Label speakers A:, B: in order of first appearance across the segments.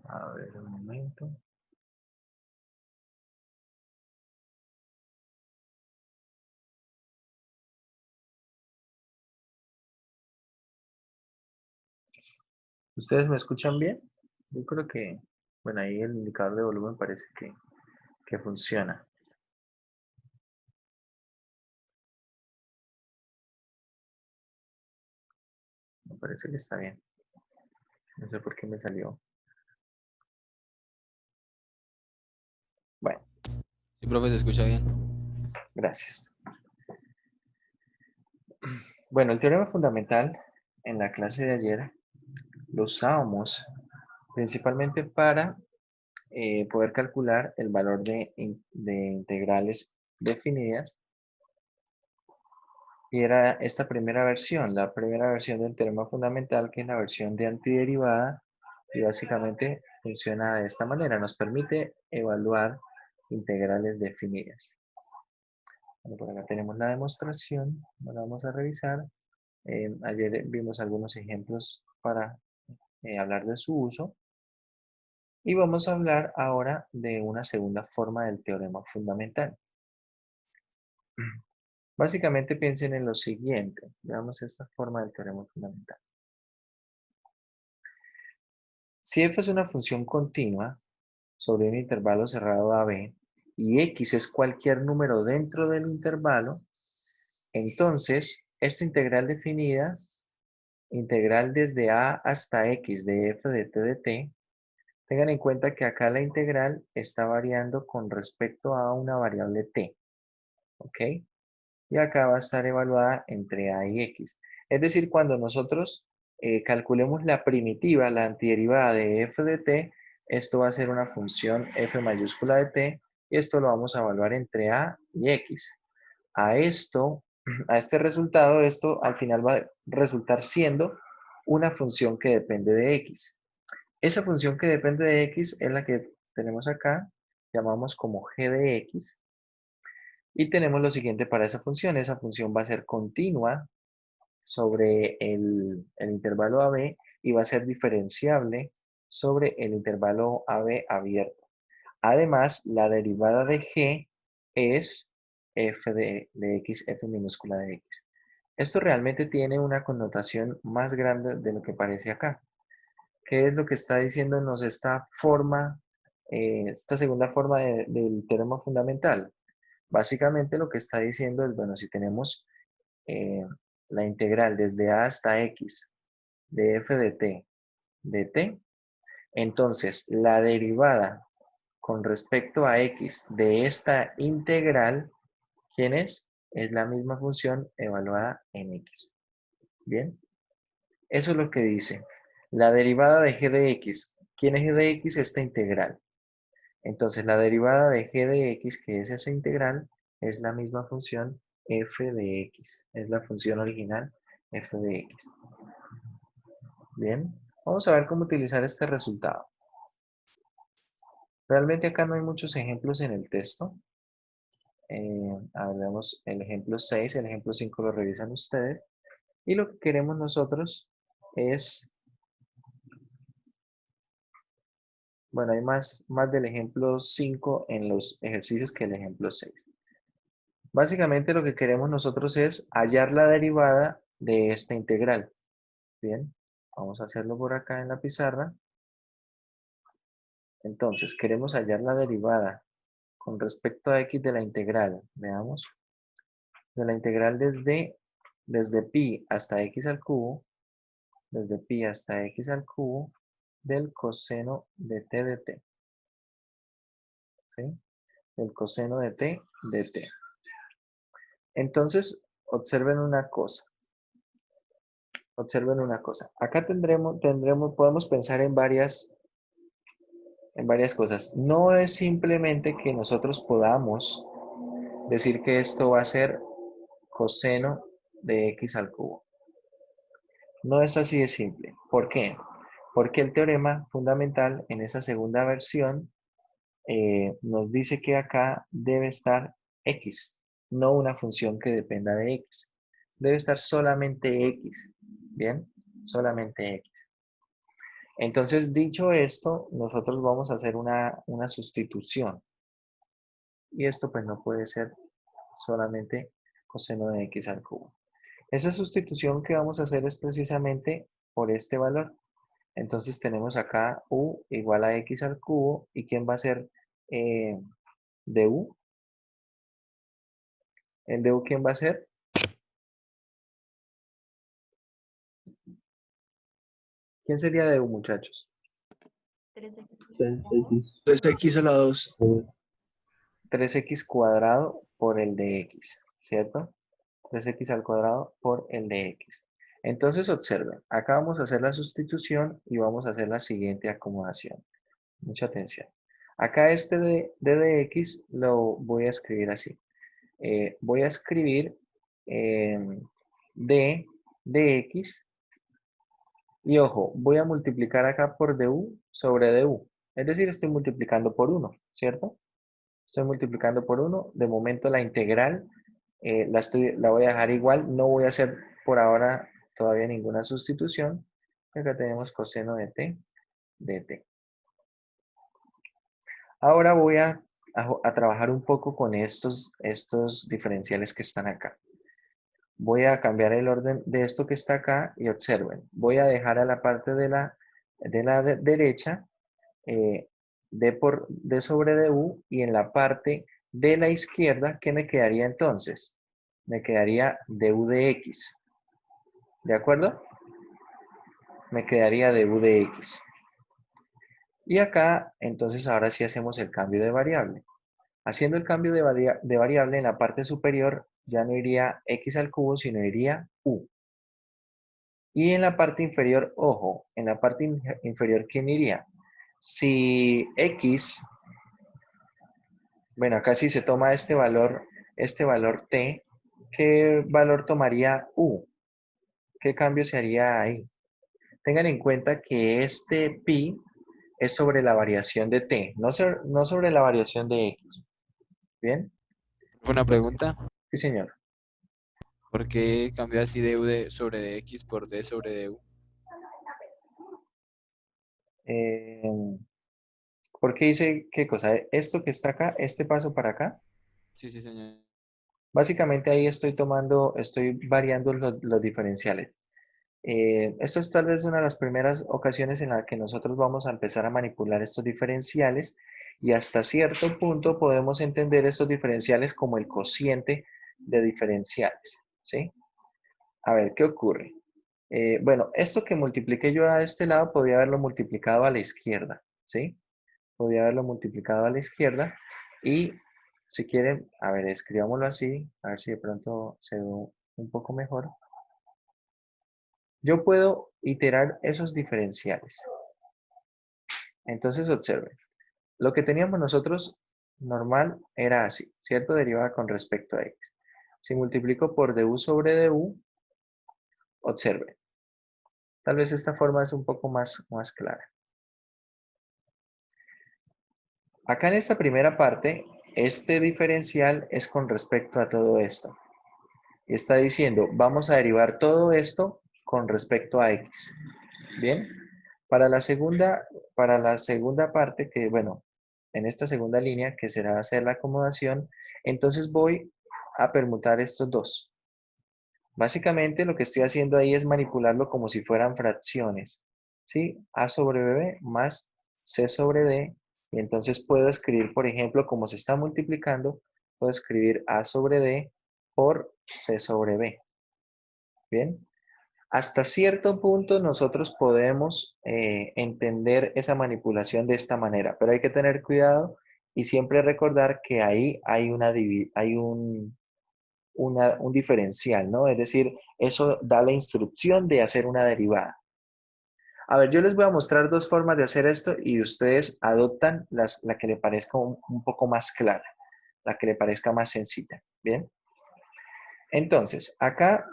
A: A ver, un momento. ¿Ustedes me escuchan bien? Yo creo que, bueno, ahí el indicador de volumen parece que funciona. Me parece que está bien. No sé por qué me salió. Bueno,
B: Sí, profe, se escucha bien.
A: gracias. Bueno, el teorema fundamental en la clase de ayer lo usábamos principalmente para poder calcular el valor de integrales definidas. Y era esta primera versión, la primera versión del teorema fundamental, que es la versión de antiderivada, y básicamente funciona de esta manera. Nos permite evaluar integrales definidas. Bueno, por acá tenemos la demostración, la vamos a revisar. Ayer vimos algunos ejemplos para hablar de su uso. Y vamos a hablar ahora de una segunda forma del teorema fundamental. Básicamente piensen en lo siguiente. Veamos esta forma del teorema fundamental. Si f es una función continua sobre un intervalo cerrado AB y x es cualquier número dentro del intervalo, entonces esta integral definida, integral desde a hasta x de f de t de t, tengan en cuenta que acá la integral está variando con respecto a una variable t, ¿ok? Y acá va a estar evaluada entre a y x. Es decir, cuando nosotros calculemos la primitiva, la antiderivada de f de t, esto va a ser una función f mayúscula de t, y esto lo vamos a evaluar entre a y x. A esto, a este resultado, esto al final va a resultar siendo una función que depende de x. Esa función que depende de x es la que tenemos acá, llamamos como g de x, y tenemos lo siguiente para esa función va a ser continua sobre el intervalo AB y va a ser diferenciable sobre el intervalo AB abierto. Además, la derivada de G es f de x, f minúscula de x. Esto realmente tiene una connotación más grande de lo que parece acá. ¿Qué es lo que está diciéndonos esta forma, esta segunda forma del teorema fundamental? Básicamente lo que está diciendo es, bueno, si tenemos eh, la integral desde a hasta x de f de t, entonces la derivada con respecto a x de esta integral, ¿quién es? Es la misma función evaluada en x. Bien, eso es lo que dice. La derivada de g de x. ¿Quién es g de x? Esta integral. Entonces la derivada de g de x, que es esa integral, es la misma función f de x. Es la función original f de x. Bien, vamos a ver cómo utilizar este resultado. Realmente acá no hay muchos ejemplos en el texto. A ver, veamos el ejemplo 6, el ejemplo 5 lo revisan ustedes. Y lo que queremos nosotros es, bueno, hay más del ejemplo 5 en los ejercicios que el ejemplo 6. Básicamente lo que queremos nosotros es hallar la derivada de esta integral. Bien, vamos a hacerlo por acá en la pizarra. Entonces, queremos hallar la derivada con respecto a x de la integral. Veamos. De la integral desde pi hasta x al cubo, desde pi hasta x al cubo, del coseno de t de t. ¿Sí? Del coseno de t de t. Entonces, observen una cosa. Observen una cosa. Acá podemos pensar en varias cosas. No es simplemente que nosotros podamos decir que esto va a ser coseno de x al cubo. No es así de simple. ¿Por qué? Porque el teorema fundamental en esa segunda versión nos dice que acá debe estar x, no una función que dependa de x. Debe estar solamente x. ¿Bien? Solamente x. Entonces, dicho esto, nosotros vamos a hacer una sustitución. Y esto pues no puede ser solamente coseno de x al cubo. Esa sustitución que vamos a hacer es precisamente por este valor. Entonces tenemos acá u igual a x al cubo. ¿Y quién va a ser de u? ¿El de u quién va a ser? ¿Quién sería de u, muchachos?
C: 3x a la 2.
A: 3x cuadrado por el de x, ¿cierto? 3x al cuadrado por el de x. Entonces observen, acá vamos a hacer la sustitución y vamos a hacer la siguiente acomodación. Mucha atención. Acá este de dx lo voy a escribir así. Voy a escribir d de x y ojo, voy a multiplicar acá por du sobre du. Es decir, estoy multiplicando por 1, ¿cierto? Estoy multiplicando por 1. De momento la integral la voy a dejar igual. No voy a hacer por ahora todavía ninguna sustitución. Acá tenemos coseno de t de t. Ahora voy a trabajar un poco con estos diferenciales que están acá. Voy a cambiar el orden de esto que está acá y observen. Voy a dejar a la parte de la derecha d sobre du y en la parte de la izquierda, ¿qué me quedaría entonces? Me quedaría du de x. ¿De acuerdo? Me quedaría du de x. Y acá, entonces ahora sí hacemos el cambio de variable. Haciendo el cambio de variable en la parte superior, ya no iría x al cubo, sino iría u. Y en la parte inferior, ojo, en la parte inferior, ¿quién iría? Si x, bueno, acá sí se toma este valor t, ¿qué valor tomaría u? ¿Qué cambio se haría ahí? Tengan en cuenta que este pi es sobre la variación de t, no sobre la variación de x. ¿Bien?
B: Una pregunta,
A: Sí, señor.
B: ¿por qué cambió así de U sobre de X por D sobre de U?
A: Eh, ¿Por qué dice qué cosa? Esto que está acá, este paso para acá,
B: Sí, sí, señor.
A: básicamente ahí estoy variando los diferenciales. Esta es tal vez una de las primeras ocasiones en la que nosotros vamos a empezar a manipular estos diferenciales y hasta cierto punto podemos entender estos diferenciales como el cociente de diferenciales, ¿sí? A ver, ¿qué ocurre? Bueno, esto que multipliqué yo a este lado podía haberlo multiplicado a la izquierda, ¿sí? Podía haberlo multiplicado a la izquierda y si quieren, a ver, escribámoslo así, a ver si de pronto se ve un poco mejor. Yo puedo iterar esos diferenciales. Entonces observen, lo que teníamos nosotros normal era así, ¿cierto? Derivada con respecto a x. Si multiplico por du sobre du, observen. Tal vez esta forma es un poco más clara. Acá en esta primera parte, este diferencial es con respecto a todo esto. Y está diciendo, vamos a derivar todo esto con respecto a x. ¿Bien? Para la segunda parte, que bueno, en esta segunda línea, que será hacer la acomodación, entonces voy a permutar estos dos. Básicamente lo que estoy haciendo ahí es manipularlo como si fueran fracciones. ¿Sí? A sobre b más c sobre d. Y entonces puedo escribir, por ejemplo, como se está multiplicando, puedo escribir a sobre d por c sobre b. ¿Bien? Hasta cierto punto nosotros podemos entender esa manipulación de esta manera, pero hay que tener cuidado y siempre recordar que ahí hay un diferencial, ¿no? Es decir, eso da la instrucción de hacer una derivada. A ver, yo les voy a mostrar dos formas de hacer esto y ustedes adoptan la que le parezca un poco más clara, la que le parezca más sencilla, ¿bien? Entonces, acá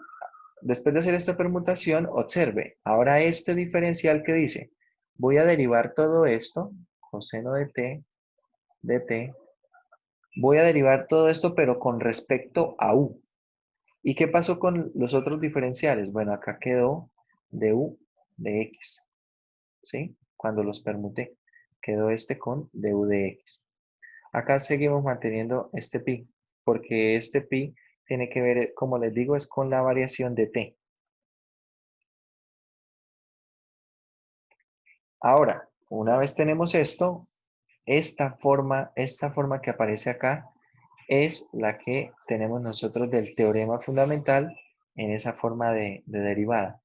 A: después de hacer esta permutación, observe, ahora este diferencial que dice, voy a derivar todo esto, coseno de t, voy a derivar todo esto, pero con respecto a u. ¿Y qué pasó con los otros diferenciales? Bueno, acá quedó du de x. ¿sí? Cuando los permuté, quedó este con du de x. Acá seguimos manteniendo este pi, porque este pi tiene que ver, como les digo, es con la variación de t. Ahora, una vez tenemos esto, esta forma que aparece acá es la que tenemos nosotros del teorema fundamental en esa forma de derivada.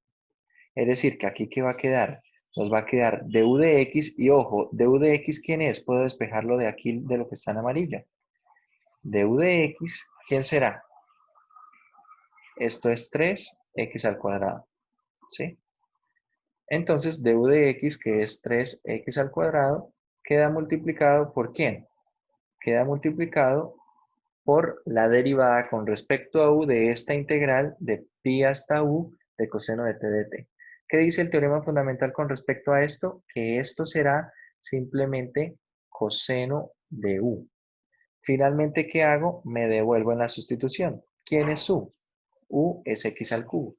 A: Es decir, que aquí ¿qué va a quedar? Nos va a quedar du de x y ojo, du de x ¿quién es? Puedo despejarlo de aquí de lo que está en amarillo. Du de x, ¿quién será? Esto es 3x al cuadrado, ¿sí? Entonces, du de x, que es 3x al cuadrado, queda multiplicado ¿por quién? Queda multiplicado por la derivada con respecto a u de esta integral de pi hasta u de coseno de t de t. ¿Qué dice el teorema fundamental con respecto a esto? Que esto será simplemente coseno de u. Finalmente, ¿qué hago? Me devuelvo en la sustitución. ¿Quién es u? U es x al cubo.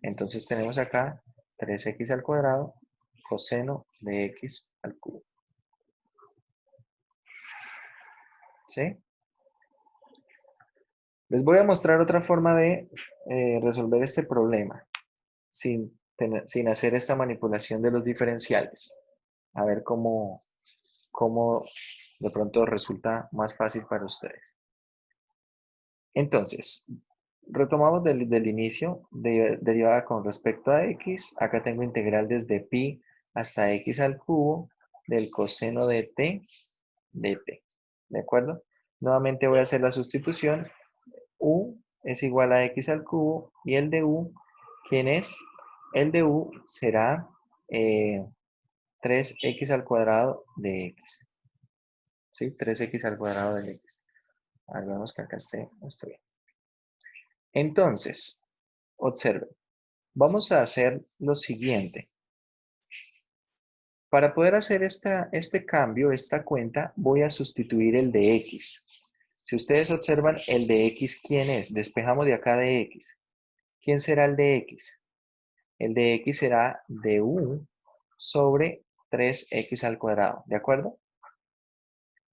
A: Entonces tenemos acá 3x al cuadrado coseno de x al cubo. ¿Sí? Les voy a mostrar otra forma de resolver este problema sin hacer esta manipulación de los diferenciales. A ver cómo de pronto resulta más fácil para ustedes. Entonces, retomamos del inicio, derivada con respecto a x. Acá tengo integral desde pi hasta x al cubo del coseno de t de t. ¿De acuerdo? Nuevamente voy a hacer la sustitución. U es igual a x al cubo y el de u, ¿quién es? El de u será 3x al cuadrado de x. ¿Sí? 3x al cuadrado de x. A ver, vemos que acá estoy bien. Entonces, observen. Vamos a hacer lo siguiente. Para poder hacer este cambio, esta cuenta, voy a sustituir el de x. Si ustedes observan, el de x, ¿quién es? Despejamos de acá de x. ¿Quién será el de x? El de x será du sobre 3x al cuadrado, ¿de acuerdo?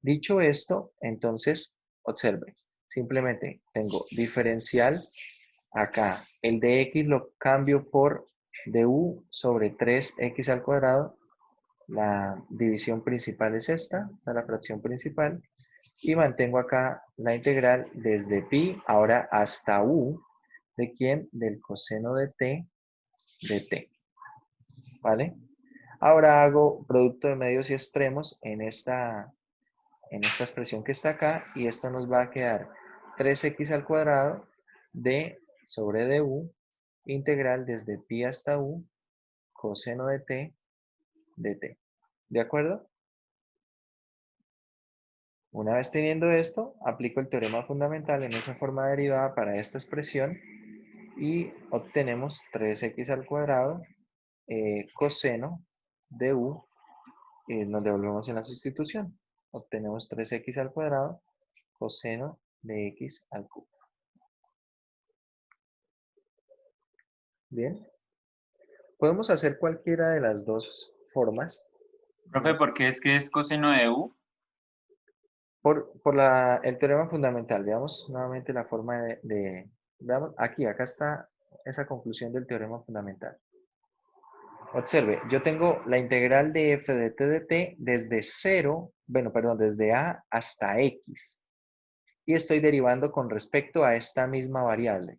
A: Dicho esto, entonces, observe, simplemente tengo diferencial acá. El de x lo cambio por du sobre 3x al cuadrado. La división principal es esta la fracción principal. Y mantengo acá la integral desde pi, ahora hasta u, ¿de quién? Del coseno de t, de t. ¿Vale? Ahora hago producto de medios y extremos en esta expresión que está acá y esto nos va a quedar 3x al cuadrado de sobre du integral desde pi hasta u coseno de t de t. ¿De acuerdo? Una vez teniendo esto, aplico el teorema fundamental en esa forma derivada para esta expresión y obtenemos 3x al cuadrado coseno de u. Nos devolvemos en la sustitución. Obtenemos 3x al cuadrado coseno de x al cubo. Bien. Podemos hacer cualquiera de las dos formas.
D: Profe, ¿por qué es que es coseno de u?
A: Por el teorema fundamental. Veamos nuevamente la forma veamos, acá está esa conclusión del teorema fundamental. Observe, yo tengo la integral de f de t de t desde 0, bueno, perdón, desde a hasta x. Y estoy derivando con respecto a esta misma variable.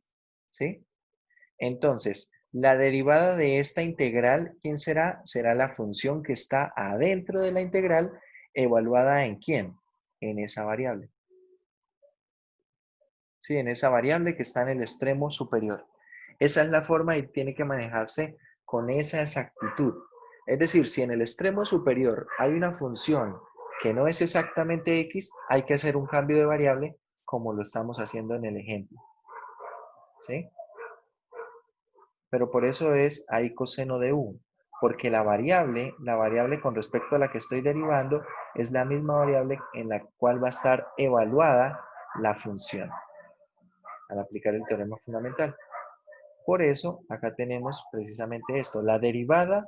A: ¿Sí? Entonces, la derivada de esta integral, ¿quién será? Será la función que está adentro de la integral, evaluada ¿en quién? En esa variable. Sí, en esa variable que está en el extremo superior. Esa es la forma y tiene que manejarse con esa exactitud. Es decir, si en el extremo superior hay una función que no es exactamente x, hay que hacer un cambio de variable como lo estamos haciendo en el ejemplo. ¿Sí? Pero por eso es ahí coseno de u, porque la variable con respecto a la que estoy derivando es la misma variable en la cual va a estar evaluada la función al aplicar el teorema fundamental. Por eso acá tenemos precisamente esto, la derivada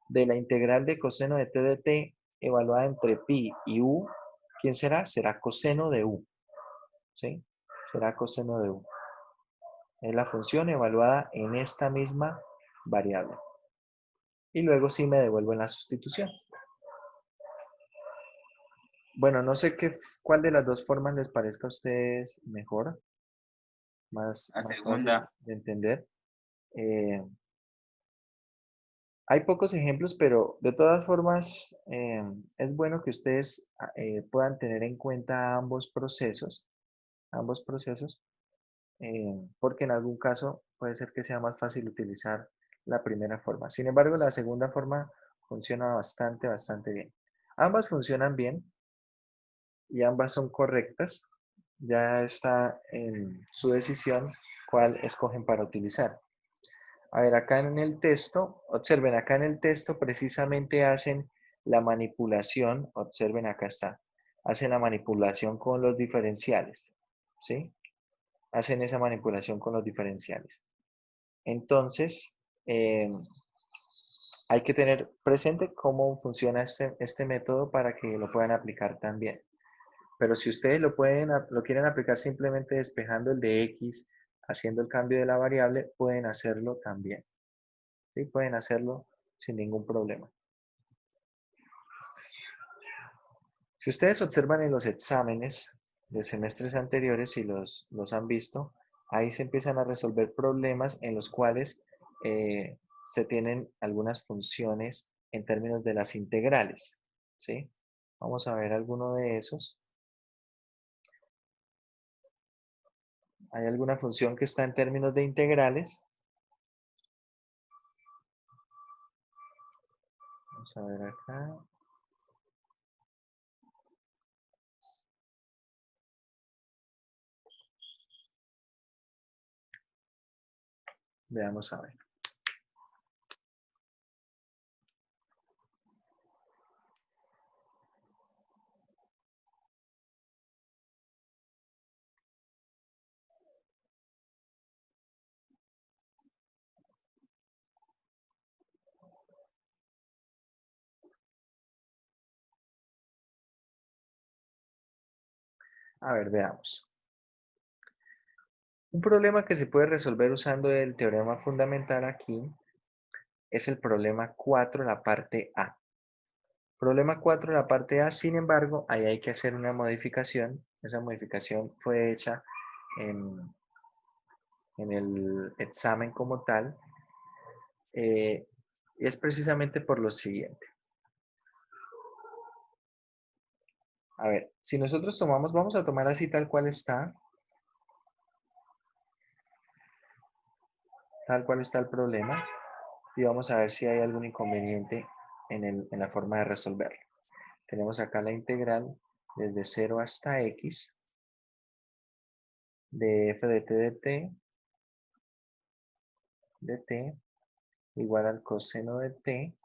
A: de la integral de coseno de t de t evaluada entre pi y u, ¿quién será? Será coseno de u, ¿sí? Será coseno de u. Es la función evaluada en esta misma variable. Y luego sí me devuelvo en la sustitución. Bueno, no sé cuál de las dos formas les parezca a ustedes mejor, más
D: La
A: fácil
D: segunda.
A: de entender. Hay pocos ejemplos, pero de todas formas es bueno que ustedes puedan tener en cuenta ambos procesos, porque en algún caso puede ser que sea más fácil utilizar la primera forma. Sin embargo, la segunda forma funciona bastante bien. Ambas funcionan bien y ambas son correctas. Ya está en su decisión cuál escogen para utilizar. A ver, acá en el texto, observen, acá en el texto precisamente hacen la manipulación, observen, acá está, hacen la manipulación con los diferenciales, ¿sí? Hacen esa manipulación con los diferenciales. Entonces, hay que tener presente cómo funciona este método para que lo puedan aplicar también. Pero si ustedes lo quieren aplicar simplemente despejando el de x, haciendo el cambio de la variable, pueden hacerlo también. ¿Sí? Pueden hacerlo sin ningún problema. Si ustedes observan en los exámenes de semestres anteriores, si los han visto, ahí se empiezan a resolver problemas en los cuales se tienen algunas funciones en términos de las integrales. ¿Sí? Vamos a ver alguno de esos. Hay alguna función que está en términos de integrales. Vamos a ver acá. Veamos a ver. A ver, veamos. Un problema que se puede resolver usando el teorema fundamental aquí es el problema 4, la parte A. Problema 4, la parte A, sin embargo, ahí hay que hacer una modificación. Esa modificación fue hecha en el examen como tal. Y es precisamente por lo siguiente. A ver, si nosotros tomamos, vamos a tomar así tal cual está. Tal cual está el problema. Y vamos a ver si hay algún inconveniente en la forma de resolverlo. Tenemos acá la integral desde 0 hasta x de f de t igual al coseno de t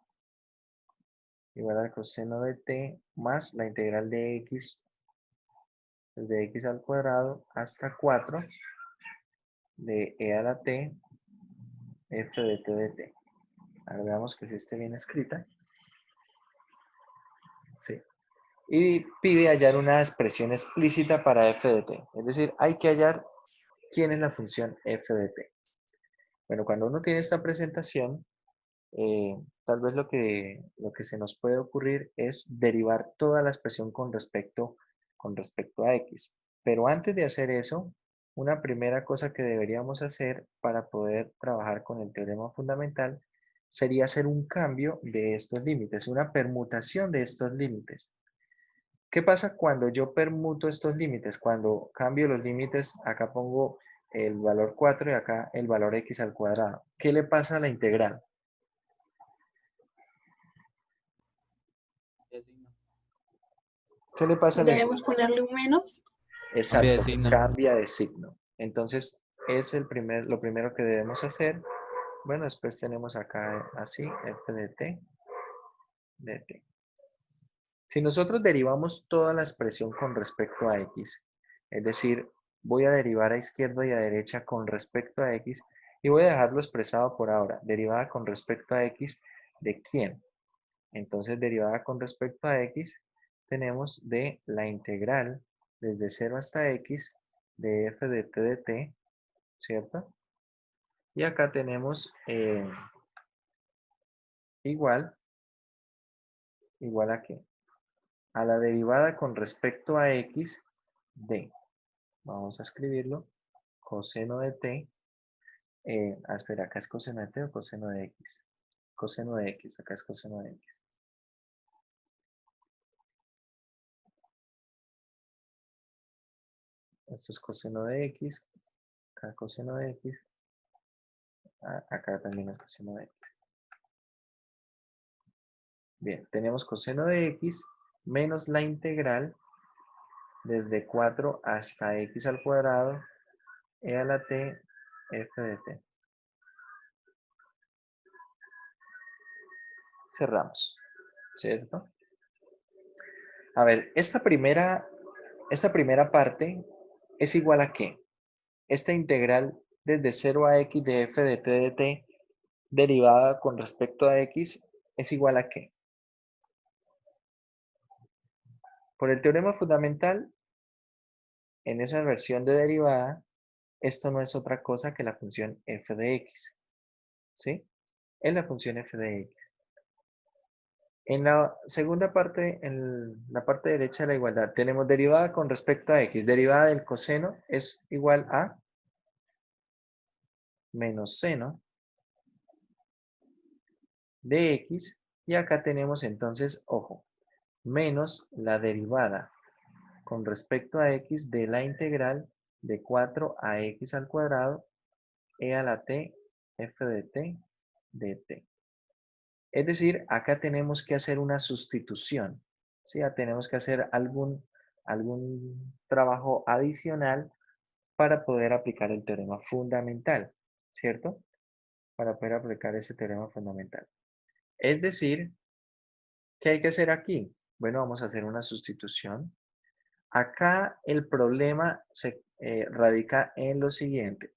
A: igual al coseno de t más la integral de x desde x al cuadrado hasta 4 de e a la t f de t de t. Ahora veamos que si esté bien escrita. Sí. Y pide hallar una expresión explícita para f de t. Es decir, hay que hallar quién es la función f de t. Bueno, cuando uno tiene esta presentación, tal vez lo que se nos puede ocurrir es derivar toda la expresión con respecto a x. Pero antes de hacer eso, una primera cosa que deberíamos hacer para poder trabajar con el teorema fundamental sería hacer un cambio de estos límites, una permutación de estos límites. ¿Qué pasa cuando yo permuto estos límites? Cuando cambio los límites, acá pongo el valor 4 y acá el valor x al cuadrado. ¿Qué le pasa a la integral? ¿Qué le pasa a la integral?
E: Debemos ponerle un menos.
B: Cambia de
A: Exacto,
B: signo.
A: cambia de signo. Entonces, es lo primero que debemos hacer. Bueno, después tenemos acá así, f de t, de t. Si nosotros derivamos toda la expresión con respecto a x, es decir, voy a derivar a izquierda y a derecha con respecto a x, y voy a dejarlo expresado por ahora, derivada con respecto a x, ¿de quién? Entonces, derivada con respecto a x, tenemos de la integral desde 0 hasta x de f de t de t, ¿cierto? Y acá tenemos igual a qué? A la derivada con respecto a x de, vamos a escribirlo, coseno de t, espera, acá es coseno de t o coseno de x. Coseno de x, acá es coseno de x. Esto es coseno de x, acá coseno de x, acá también es coseno de x. Bien, tenemos coseno de x menos la integral desde 4 hasta x al cuadrado e a la t f de t. Cerramos, ¿cierto? A ver, esta primera parte es igual a ¿qué? Esta integral desde 0 a x de f de t de t derivada con respecto a x es igual a ¿qué? Por el teorema fundamental, en esa versión de derivada, esto no es otra cosa que la función f de x, ¿sí? Es la función f de x. En la segunda parte, en la parte derecha de la igualdad, tenemos derivada con respecto a x. Derivada del coseno es igual a menos seno de x. Y acá tenemos entonces, ojo, menos la derivada con respecto a x de la integral de 4 a x al cuadrado e a la t f de t de t. Es decir, acá tenemos que hacer una sustitución, ¿sí? Ya tenemos que hacer algún trabajo adicional para poder aplicar el teorema fundamental, ¿cierto? Para poder aplicar ese teorema fundamental. Es decir, ¿qué hay que hacer aquí? Bueno, vamos a hacer una sustitución. Acá el problema se radica en lo siguiente.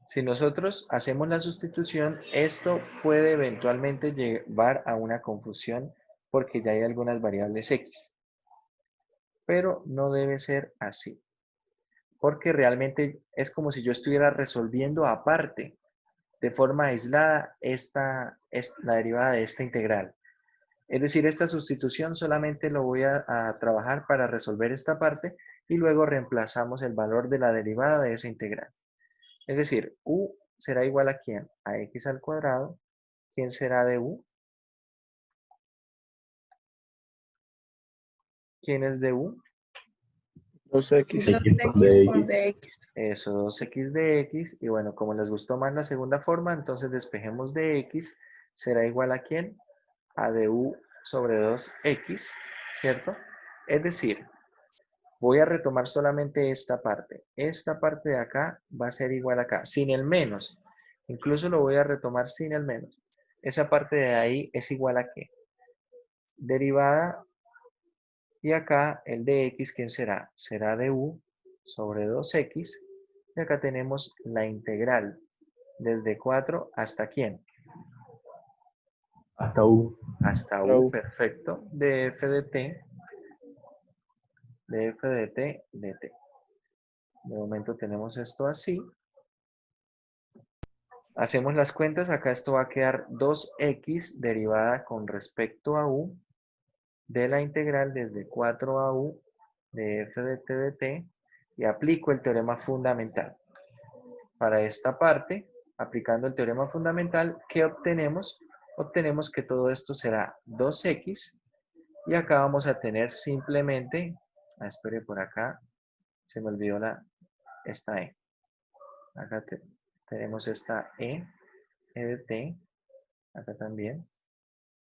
A: Si nosotros hacemos la sustitución, esto puede eventualmente llevar a una confusión porque ya hay algunas variables x. Pero no debe ser así. Porque realmente es como si yo estuviera resolviendo aparte, de forma aislada, la derivada de esta integral. Es decir, esta sustitución solamente lo voy a trabajar para resolver esta parte y luego reemplazamos el valor de la derivada de esa integral. Es decir, u será igual a ¿quién? A x al cuadrado. ¿Quién será de u? ¿Quién es de u?
C: 2x.
E: X de X.
A: Eso, 2x de x. Y bueno, como les gustó más la segunda forma, entonces despejemos de x. ¿Será igual a quién? A de u sobre 2x, ¿cierto? Es decir, voy a retomar solamente esta parte. Esta parte de acá va a ser igual a acá, sin el menos. Incluso lo voy a retomar sin el menos. Esa parte de ahí es igual a ¿qué? Derivada. Y acá el de x, ¿quién será? Será de u sobre 2x. Y acá tenemos la integral desde 4 hasta ¿quién?
E: Hasta U.
A: Hasta u, perfecto, de f de t, de f de t, de t. De momento tenemos esto así. Hacemos las cuentas, acá esto va a quedar 2x derivada con respecto a u de la integral desde 4 a u de f de t de t y aplico el teorema fundamental. Para esta parte, aplicando el teorema fundamental, ¿qué obtenemos? Obtenemos que todo esto será 2x y acá vamos a tener simplemente, espere por acá, se me olvidó esta e. Acá tenemos esta e de t, acá también,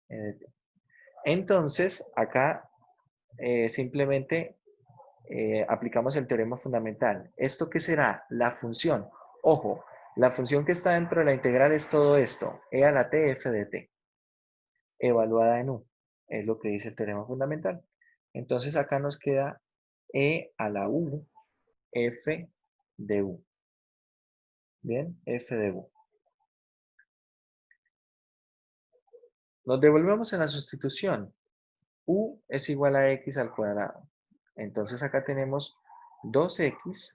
A: e de t. Entonces, acá simplemente aplicamos el teorema fundamental. ¿Esto qué será? La función. Ojo, la función que está dentro de la integral es todo esto, e a la t f de t, evaluada en u. Es lo que dice el teorema fundamental. Entonces acá nos queda e a la u, f de u. Bien, f de u. Nos devolvemos en la sustitución. U es igual a x al cuadrado. Entonces acá tenemos 2x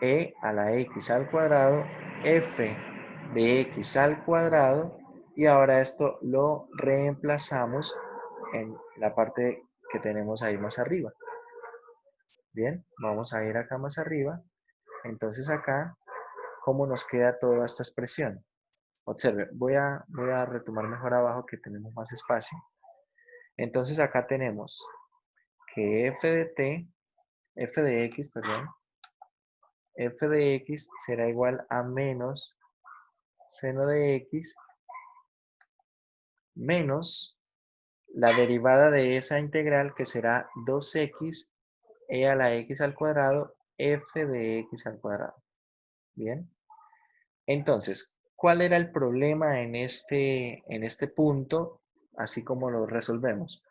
A: e a la x al cuadrado, f de x al cuadrado, y ahora esto lo reemplazamos en la parte que tenemos ahí más arriba. Bien, vamos a ir acá más arriba. Entonces acá, ¿cómo nos queda toda esta expresión? Observe, voy a retomar mejor abajo que tenemos más espacio. Entonces acá tenemos que f de x, perdón, f de x será igual a menos seno de x menos la derivada de esa integral que será 2x e a la x al cuadrado f de x al cuadrado. Bien. Entonces, ¿cuál era el problema en este punto? Así como lo resolvemos.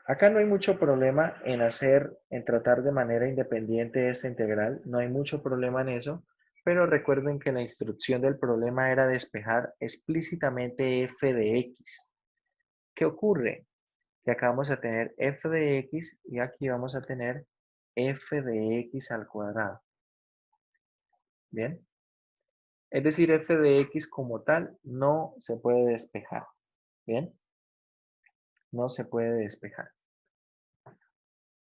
A: Acá no hay mucho problema en tratar de manera independiente esta integral. No hay mucho problema en eso. Pero recuerden que la instrucción del problema era despejar explícitamente f de x. ¿Qué ocurre? Que acá vamos a tener f de x y aquí vamos a tener f de x al cuadrado. ¿Bien? Es decir, f de x como tal no se puede despejar. ¿Bien? No se puede despejar.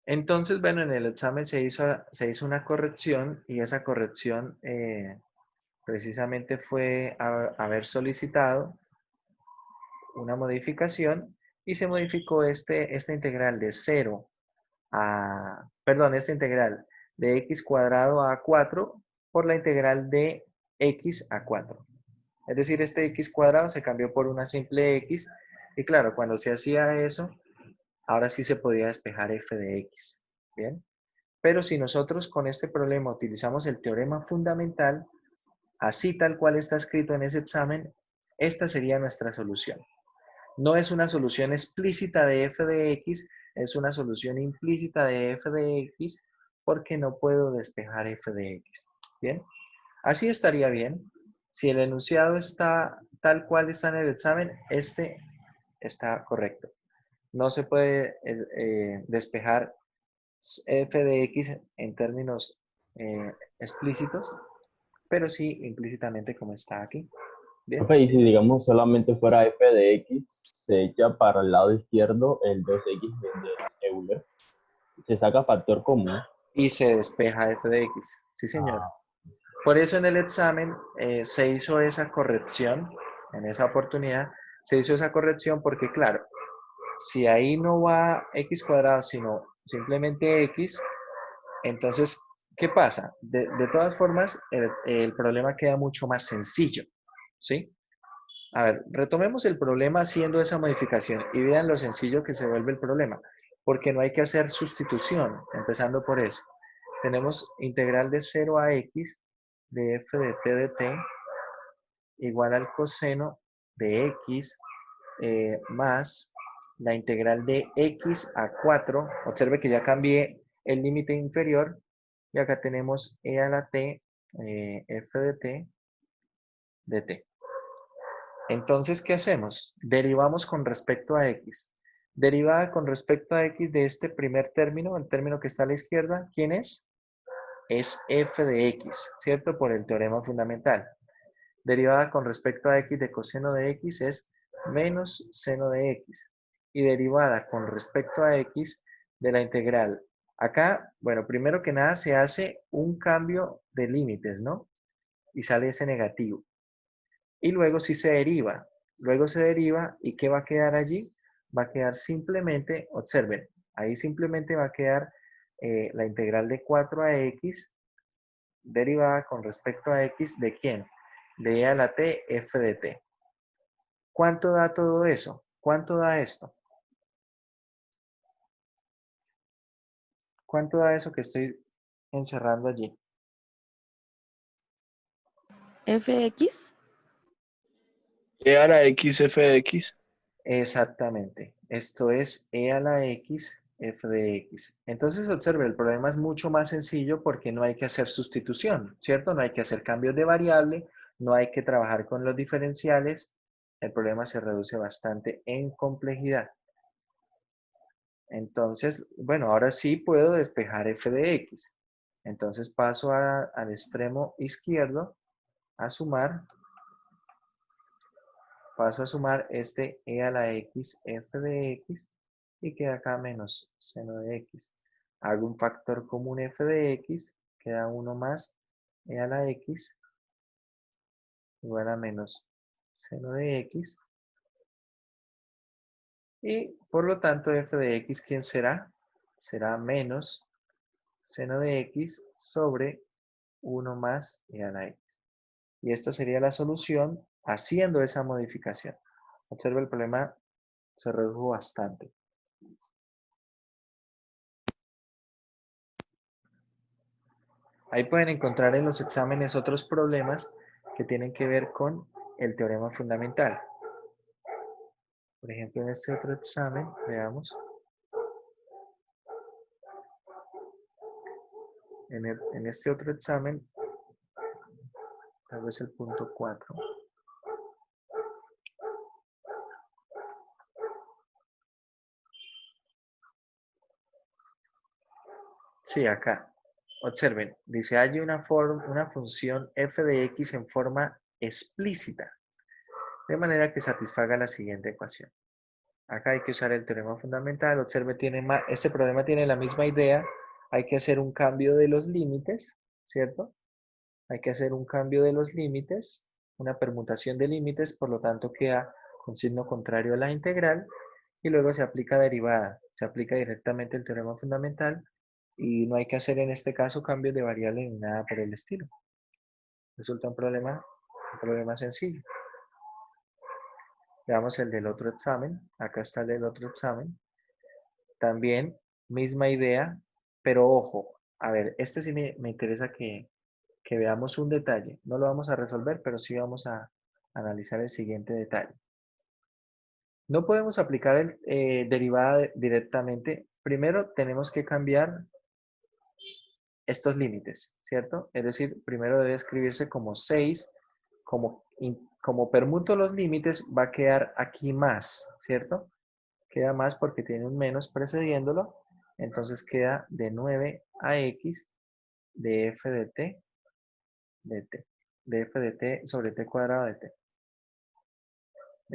A: Entonces, bueno, en el examen se hizo una corrección y esa corrección precisamente fue haber solicitado una modificación y se modificó esta integral de 0 a, perdón, esta integral de x cuadrado a 4 por la integral de x a 4. Es decir, este x cuadrado se cambió por una simple x y claro, cuando se hacía eso, ahora sí se podía despejar f de x. ¿Bien? Pero si nosotros con este problema utilizamos el teorema fundamental, así tal cual está escrito en ese examen, esta sería nuestra solución. No es una solución explícita de f de x, es una solución implícita de f de x porque no puedo despejar f de x. ¿Bien? Así estaría bien. Si el enunciado está tal cual está en el examen, este está correcto. No se puede despejar f de x en términos explícitos, pero sí implícitamente como está aquí. Bien.
C: Profe, y si digamos solamente fuera f de x, se echa para el lado izquierdo el 2x de Euler, se saca factor común.
A: Y se despeja f de x. Sí, señor. Por eso en el examen se hizo esa corrección, en esa oportunidad, se hizo esa corrección porque, claro, si ahí no va x cuadrado, sino simplemente x, entonces, ¿qué pasa? De todas formas, el problema queda mucho más sencillo, ¿sí? A ver, retomemos el problema haciendo esa modificación y vean lo sencillo que se vuelve el problema, porque no hay que hacer sustitución, empezando por eso. Tenemos integral de 0 a x de f de t de t igual al coseno de x más la integral de x a 4. Observe que ya cambié el límite inferior y acá tenemos e a la t, f de t, de t. Entonces, ¿qué hacemos? Derivamos con respecto a x. Derivada con respecto a x de este primer término, el término que está a la izquierda, ¿quién es? Es f de x, ¿cierto? Por el teorema fundamental. Derivada con respecto a x de coseno de x es menos seno de x. Y derivada con respecto a x de la integral. Acá, bueno, primero que nada se hace un cambio de límites, ¿no? Y sale ese negativo. Y luego sí se deriva. Luego se deriva y ¿qué va a quedar allí? Va a quedar simplemente, observen, ahí simplemente va a quedar la integral de 4 a x derivada con respecto a x de ¿quién? De e a la t, f de t. ¿Cuánto da todo eso? ¿Cuánto da esto? ¿Cuánto da eso que estoy encerrando allí?
E: fx.
F: E a la x f de x.
A: Exactamente. Esto es e a la x, f de x. Entonces, observe, el problema es mucho más sencillo porque no hay que hacer sustitución, ¿cierto? No hay que hacer cambios de variable, no hay que trabajar con los diferenciales. el problema se reduce bastante en complejidad. Entonces, bueno, ahora sí puedo despejar f de x. Entonces paso al extremo izquierdo a sumar. Paso a sumar este e a la x f de x y queda acá menos seno de x. Hago un factor común f de x, queda 1 más e a la x igual a menos seno de x. Y por lo tanto f de x, ¿quién será? Será menos seno de x sobre 1 más e a la x. Y esta sería la solución haciendo esa modificación. Observa, el problema se redujo bastante. Ahí pueden encontrar en los exámenes otros problemas que tienen que ver con el teorema fundamental. Por ejemplo, en este otro examen, veamos. En este otro examen, tal vez el punto 4. Sí, acá. Observen, dice, hay una función f de x en forma explícita, de manera que satisfaga la siguiente ecuación. Acá hay que usar el teorema fundamental. Observe, este problema tiene la misma idea. Hay que hacer un cambio de los límites, ¿cierto? Hay que hacer un cambio de los límites, una permutación de límites, por lo tanto queda con signo contrario a la integral, y luego se aplica derivada. Se aplica directamente el teorema fundamental, y no hay que hacer en este caso cambios de variable ni nada por el estilo. Resulta un problema sencillo. Veamos el del otro examen. Acá está el del otro examen. También, misma idea, pero ojo, a ver, este sí me interesa que veamos un detalle. No lo vamos a resolver, pero sí vamos a analizar el siguiente detalle. No podemos aplicar derivada directamente. Primero tenemos que cambiar estos límites, ¿cierto? Es decir, primero debe escribirse como 6, como permuto los límites, va a quedar aquí más, ¿cierto? Queda más porque tiene un menos precediéndolo, entonces queda de 9 a x de f de t, de f de t sobre t cuadrado de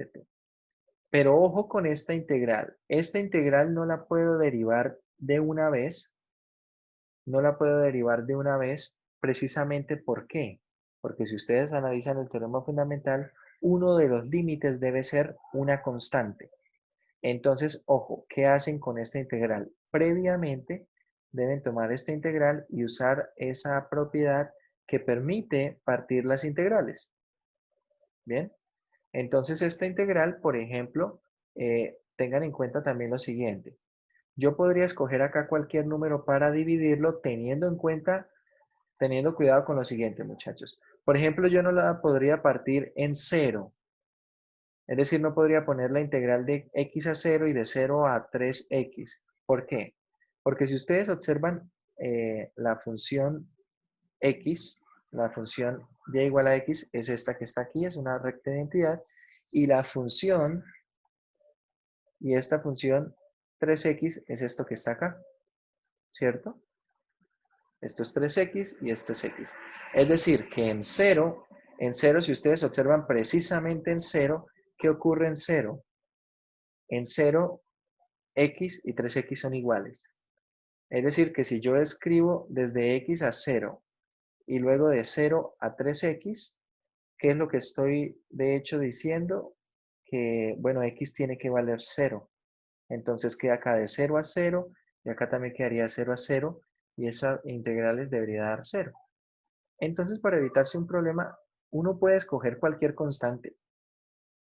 A: t. Pero ojo con esta integral. Esta integral no la puedo derivar de una vez. No la puedo derivar de una vez precisamente ¿por qué? Porque si ustedes analizan el teorema fundamental, uno de los límites debe ser una constante. Entonces, ojo, ¿qué hacen con esta integral? Previamente deben tomar esta integral y usar esa propiedad que permite partir las integrales. ¿Bien? Entonces, esta integral, por ejemplo, tengan en cuenta también lo siguiente. Yo podría escoger acá cualquier número para dividirlo teniendo cuidado con lo siguiente, muchachos. Por ejemplo, yo no la podría partir en 0. Es decir, no podría poner la integral de x a 0 y de 0 a 3x. ¿Por qué? Porque si ustedes observan la función x, la función y igual a x es esta que está aquí, es una recta de identidad, y la función, y esta función 3x es esto que está acá, ¿cierto? Esto es 3x y esto es x. Es decir, que en 0, si ustedes observan precisamente en 0, ¿qué ocurre en 0? En 0, x y 3x son iguales. Es decir, que si yo escribo desde x a 0 y luego de 0 a 3x, ¿qué es lo que estoy de hecho diciendo? Que, bueno, x tiene que valer 0. Entonces queda acá de 0 a 0 y acá también quedaría 0 a 0 y esa integral les debería dar 0. Entonces, para evitarse un problema, uno puede escoger cualquier constante.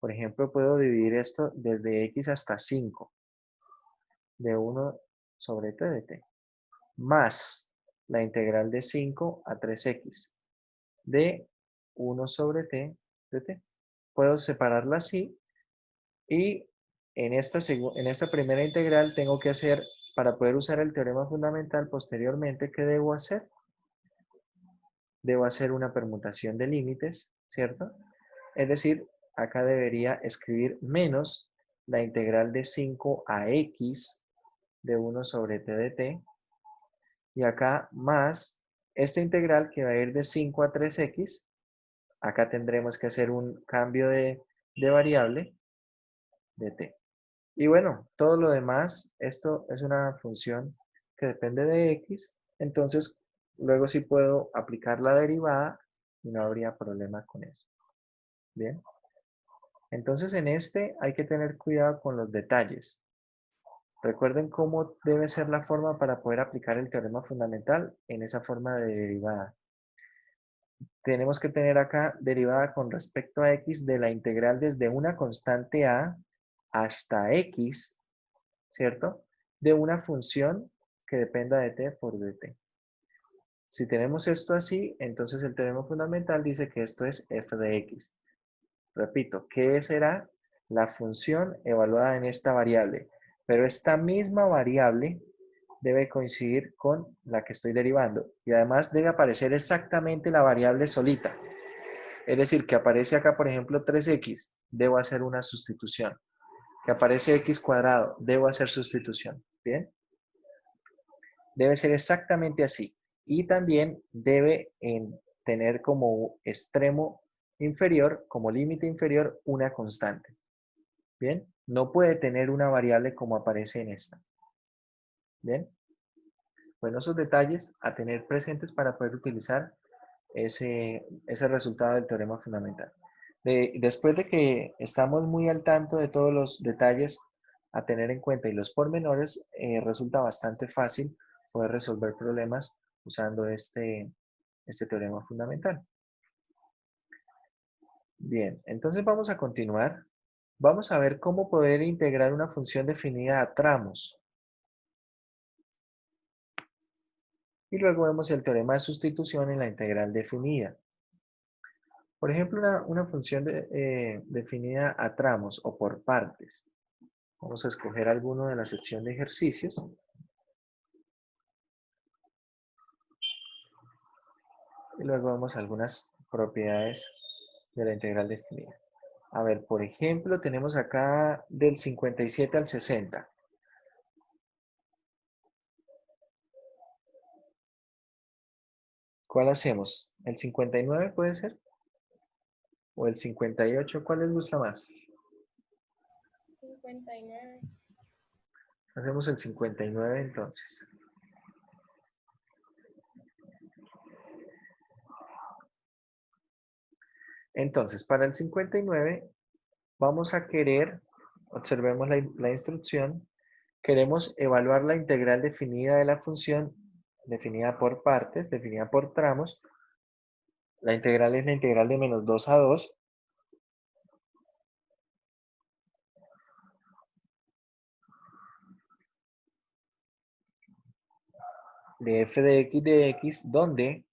A: Por ejemplo, puedo dividir esto desde x hasta 5, de 1 sobre t de t, más la integral de 5 a 3x, de 1 sobre t de t. Puedo separarla así y en esta primera integral tengo que hacer, para poder usar el teorema fundamental posteriormente, ¿qué debo hacer? Debo hacer una permutación de límites, ¿cierto? Es decir, acá debería escribir menos la integral de 5 a x de 1 sobre t de t. Y acá más esta integral que va a ir de 5 a 3x. Acá tendremos que hacer un cambio de variable de t. Y bueno, todo lo demás, esto es una función que depende de x. Entonces, luego sí puedo aplicar la derivada y no habría problema con eso. Bien. Entonces, en este hay que tener cuidado con los detalles. Recuerden cómo debe ser la forma para poder aplicar el teorema fundamental en esa forma de derivada. Tenemos que tener acá derivada con respecto a x de la integral desde una constante a hasta x, ¿cierto? De una función que dependa de t por dt. Si tenemos esto así, entonces el teorema fundamental dice que esto es f de x. Repito, ¿qué será? La función evaluada en esta variable. Pero esta misma variable debe coincidir con la que estoy derivando. Y además debe aparecer exactamente la variable solita. Es decir, que aparece acá, por ejemplo, 3x, debo hacer una sustitución. Que aparece x cuadrado, debo hacer sustitución. ¿Bien? Debe ser exactamente así. Y también debe tener como extremo inferior, como límite inferior, una constante. ¿Bien? No puede tener una variable como aparece en esta. ¿Bien? Bueno, esos detalles a tener presentes para poder utilizar ese resultado del teorema fundamental. Después de que estamos muy al tanto de todos los detalles a tener en cuenta y los pormenores, resulta bastante fácil poder resolver problemas usando este teorema fundamental. Bien, entonces vamos a continuar. Vamos a ver cómo poder integrar una función definida a tramos. Y luego vemos el teorema de sustitución en la integral definida. Por ejemplo, una función definida a tramos o por partes. Vamos a escoger alguno de la sección de ejercicios. Y luego vemos algunas propiedades de la integral definida. A ver, por ejemplo, tenemos acá del 57 al 60. ¿Cuál hacemos? ¿El 59 puede ser? ¿O el 58? ¿Cuál les gusta más?
G: 59.
A: Hacemos el 59 entonces. Entonces, para el 59 vamos a querer, observemos la instrucción, queremos evaluar la integral definida de la función, definida por partes, definida por tramos. La integral es la integral de menos 2 a 2. De f de x, donde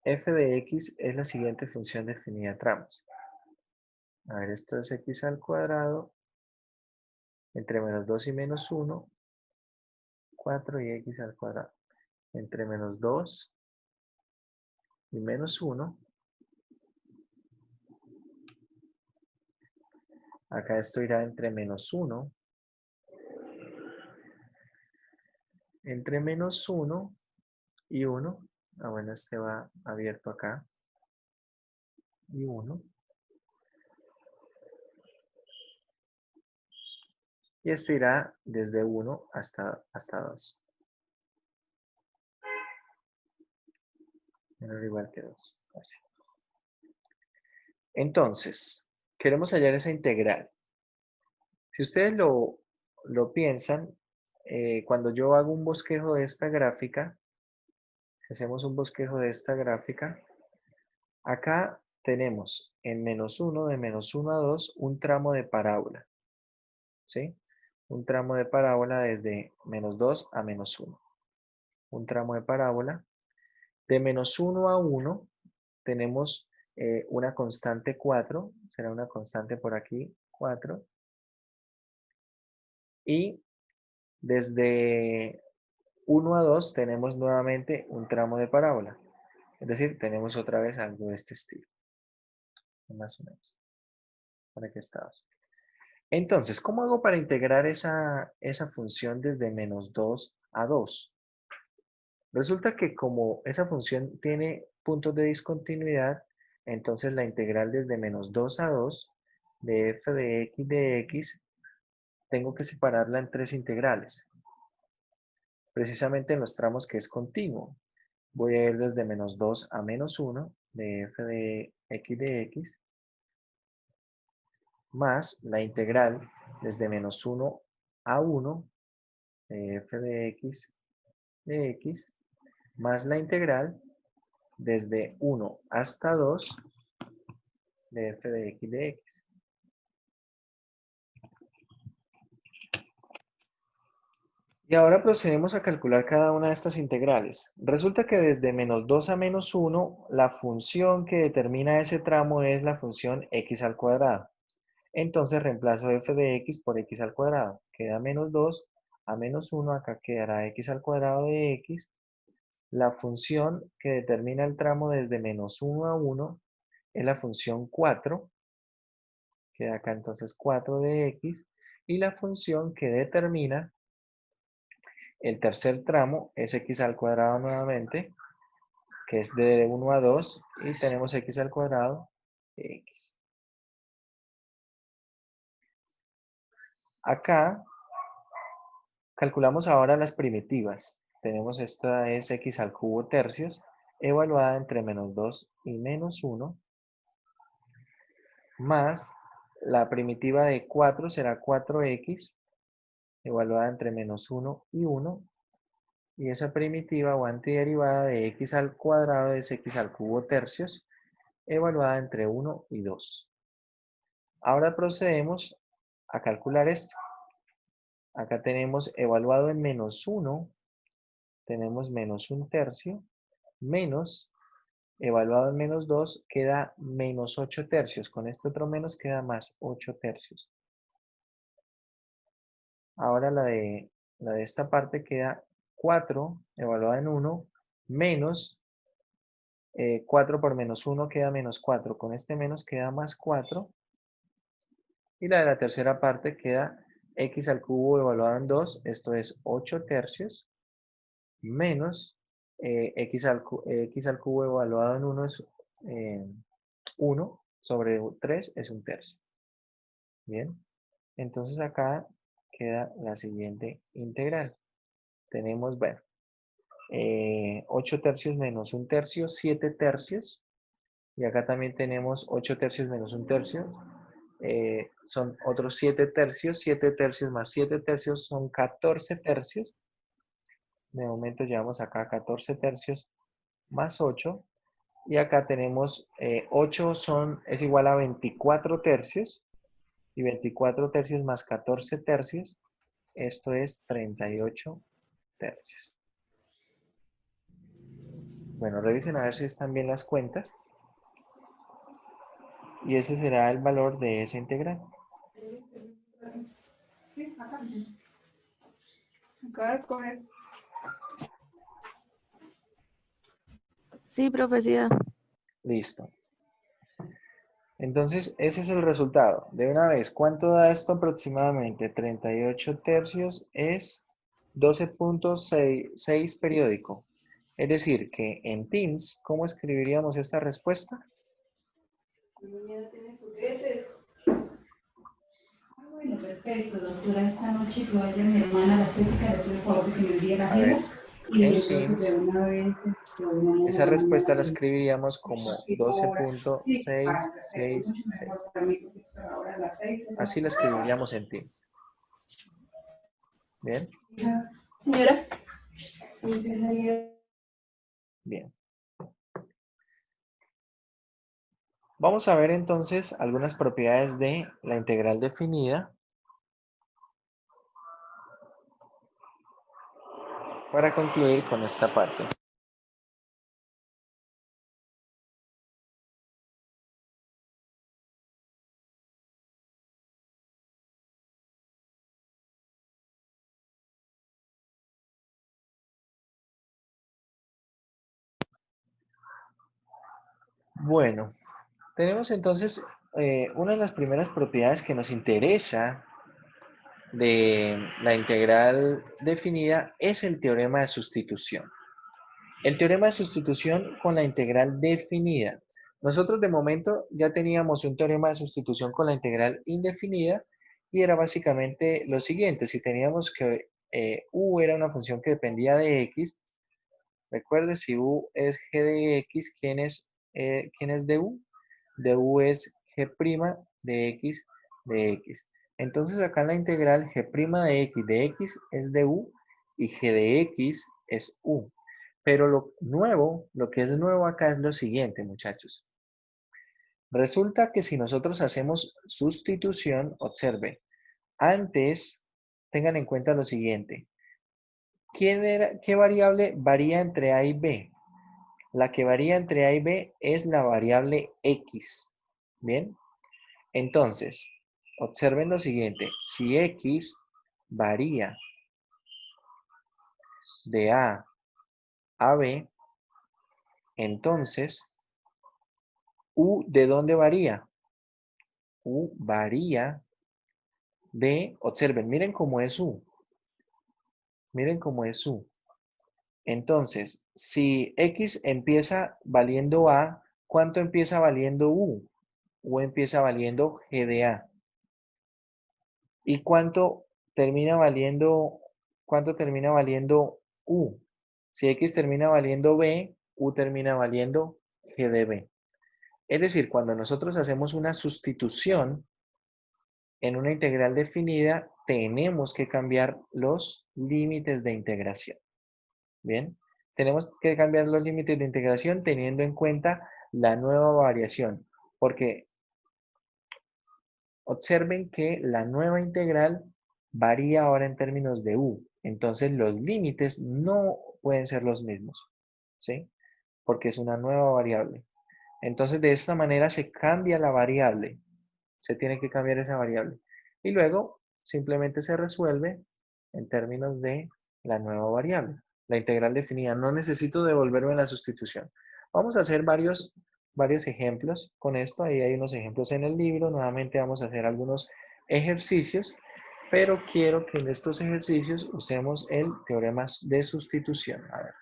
A: f de x es la siguiente función definida a tramos. A ver, esto es x al cuadrado entre menos 2 y menos 1, 4 y x al cuadrado. Entre menos 2 y menos 1. Acá esto irá entre menos 1. Entre menos 1 y 1. Ah, bueno, este va abierto acá. Y 1. Y esto irá desde 1 hasta 2. Menor o igual que 2. Así. Entonces, queremos hallar esa integral. Si ustedes lo piensan, cuando yo hago un bosquejo de esta gráfica, si hacemos un bosquejo de esta gráfica, acá tenemos en menos 1, de menos 1 a 2, un tramo de parábola. ¿Sí? Un tramo de parábola desde menos 2 a menos 1. Un tramo de parábola. De menos 1 a 1 tenemos una constante 4. Será una constante por aquí, 4. Y desde 1 a 2 tenemos nuevamente un tramo de parábola. Es decir, tenemos otra vez algo de este estilo. Más o menos. ¿Para qué estados? Entonces, ¿cómo hago para integrar esa función desde menos 2 a 2? Resulta que como esa función tiene puntos de discontinuidad, entonces la integral desde menos 2 a 2 de f de x, tengo que separarla en tres integrales. Precisamente en los tramos que es continuo. Voy a ir desde menos 2 a menos 1 de f de x, más la integral desde menos 1 a 1 de f de x, más la integral desde 1 hasta 2 de f de x. Y ahora procedemos a calcular cada una de estas integrales. Resulta que desde menos 2 a menos 1, la función que determina ese tramo es la función x al cuadrado. Entonces reemplazo f de x por x al cuadrado. Queda menos 2 a menos 1, acá quedará x al cuadrado de x. La función que determina el tramo desde menos 1 a 1 es la función 4. Queda acá entonces 4 de x. Y la función que determina el tercer tramo es x al cuadrado nuevamente, que es de 1 a 2, y tenemos x al cuadrado de x. Acá calculamos ahora las primitivas. Tenemos esta es x al cubo tercios, evaluada entre menos 2 y menos 1, más la primitiva de 4 será 4x, evaluada entre menos 1 y 1, y esa primitiva o antiderivada de x al cuadrado es x al cubo tercios, evaluada entre 1 y 2. Ahora procedemos a calcular esto. Acá tenemos evaluado en menos 1, tenemos menos 1 tercio, menos, evaluado en menos 2, queda menos 8 tercios. Con este otro menos queda más 8 tercios. Ahora la de esta parte queda 4, evaluada en 1, menos 4 por menos 1 queda menos 4. Con este menos queda más 4. Y la de la tercera parte queda x al cubo evaluado en 2, esto es 8 tercios, menos x al cubo evaluado en 1 es 1 sobre 3 es un tercio. Bien, entonces acá queda la siguiente integral. Tenemos, bueno, 8 tercios menos un tercio, 7 tercios. Y acá también tenemos 8 tercios menos un tercio. Son otros 7 tercios. 7 tercios más 7 tercios son 14 tercios. De momento llevamos acá 14 tercios más 8. Y acá tenemos 8 es igual a 24 tercios. Y 24 tercios más 14 tercios. Esto es 38 tercios. Bueno, revisen a ver si están bien las cuentas. Y ese será el valor de esa integral.
G: Sí, acá. Acaba de coger.
E: Sí, profecía.
A: Listo. Entonces, ese es el resultado. De una vez, ¿cuánto da esto aproximadamente? 38 tercios es 12.6 periódico. Es decir, que en Teams, ¿cómo escribiríamos esta respuesta?
G: Bueno, perfecto, doctora. Esta noche que vaya mi hermana a la cética, le pido por favor que me envíe la
A: A ver,
G: agenda. Y
A: en
G: entonces de
A: Teams,
G: una vez, mañana
A: esa
G: en la
A: respuesta la
G: mañana,
A: escribiríamos como
G: así ahora. Sí, para perfecto. Mucho
A: 12.666.
G: mejor para mí, porque esto ahora a las 6.
A: Así la escribiríamos en Teams. ¿Bien?
G: Señora.
A: Bien. Vamos a ver entonces algunas propiedades de la integral definida para concluir con esta parte. Bueno, tenemos entonces una de las primeras propiedades que nos interesa de la integral definida es el teorema de sustitución. El teorema de sustitución con la integral definida. Nosotros de momento ya teníamos un teorema de sustitución con la integral indefinida y era básicamente lo siguiente. Si teníamos que u era una función que dependía de x, recuerde si u es g de x, ¿quién es de u? De u es g' de x de x. Entonces acá en la integral g' de x es de u y g de x es u. Pero lo que es nuevo acá es lo siguiente, muchachos. Resulta que si nosotros hacemos sustitución, observe, antes tengan en cuenta lo siguiente. ¿Qué variable varía entre A y B? La que varía entre A y B es la variable X. ¿Bien? Entonces, observen lo siguiente. Si X varía de A a B, entonces, U, ¿de dónde varía? U varía observen, miren cómo es U. Miren cómo es U. Entonces, si X empieza valiendo A, ¿cuánto empieza valiendo U? U empieza valiendo G de A. ¿Y cuánto termina valiendo U? Si X termina valiendo B, U termina valiendo G de B. Es decir, cuando nosotros hacemos una sustitución en una integral definida, tenemos que cambiar los límites de integración. Bien, tenemos que cambiar los límites de integración teniendo en cuenta la nueva variación, porque observen que la nueva integral varía ahora en términos de u. Entonces los límites no pueden ser los mismos, ¿sí? Porque es una nueva variable. Entonces de esta manera se cambia la variable. Se tiene que cambiar esa variable. Y luego simplemente se resuelve en términos de la nueva variable. La integral definida. No necesito devolverme la sustitución. Vamos a hacer varios ejemplos con esto. Ahí hay unos ejemplos en el libro. Nuevamente vamos a hacer algunos ejercicios. Pero quiero que en estos ejercicios usemos el teorema de sustitución. A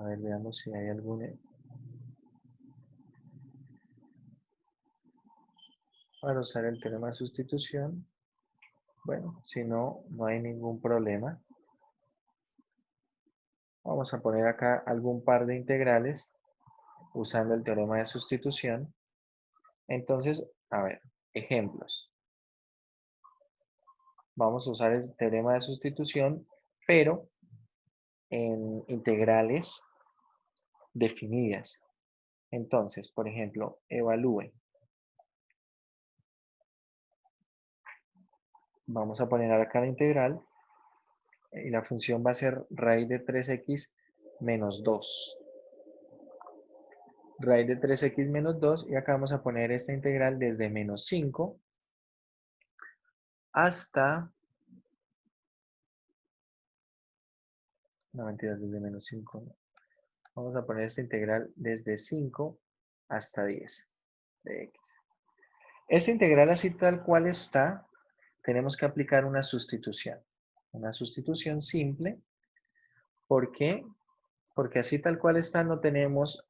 A: ver, veamos si hay alguna. Para usar el teorema de sustitución. Bueno, si no, no hay ningún problema. Vamos a poner acá algún par de integrales usando el teorema de sustitución. Entonces, a ver, ejemplos. Vamos a usar el teorema de sustitución, pero en integrales definidas. Entonces, por ejemplo, evalúe. Vamos a poner acá la integral y la función va a ser raíz de 3x menos 2. Raíz de 3x menos 2 y acá vamos a poner esta integral desde menos 5 hasta, no mentira, desde menos 5, vamos a poner esta integral desde 5 hasta 10 de x. Esta integral así tal cual está, tenemos que aplicar una sustitución simple. ¿Por qué? Porque así tal cual está no tenemos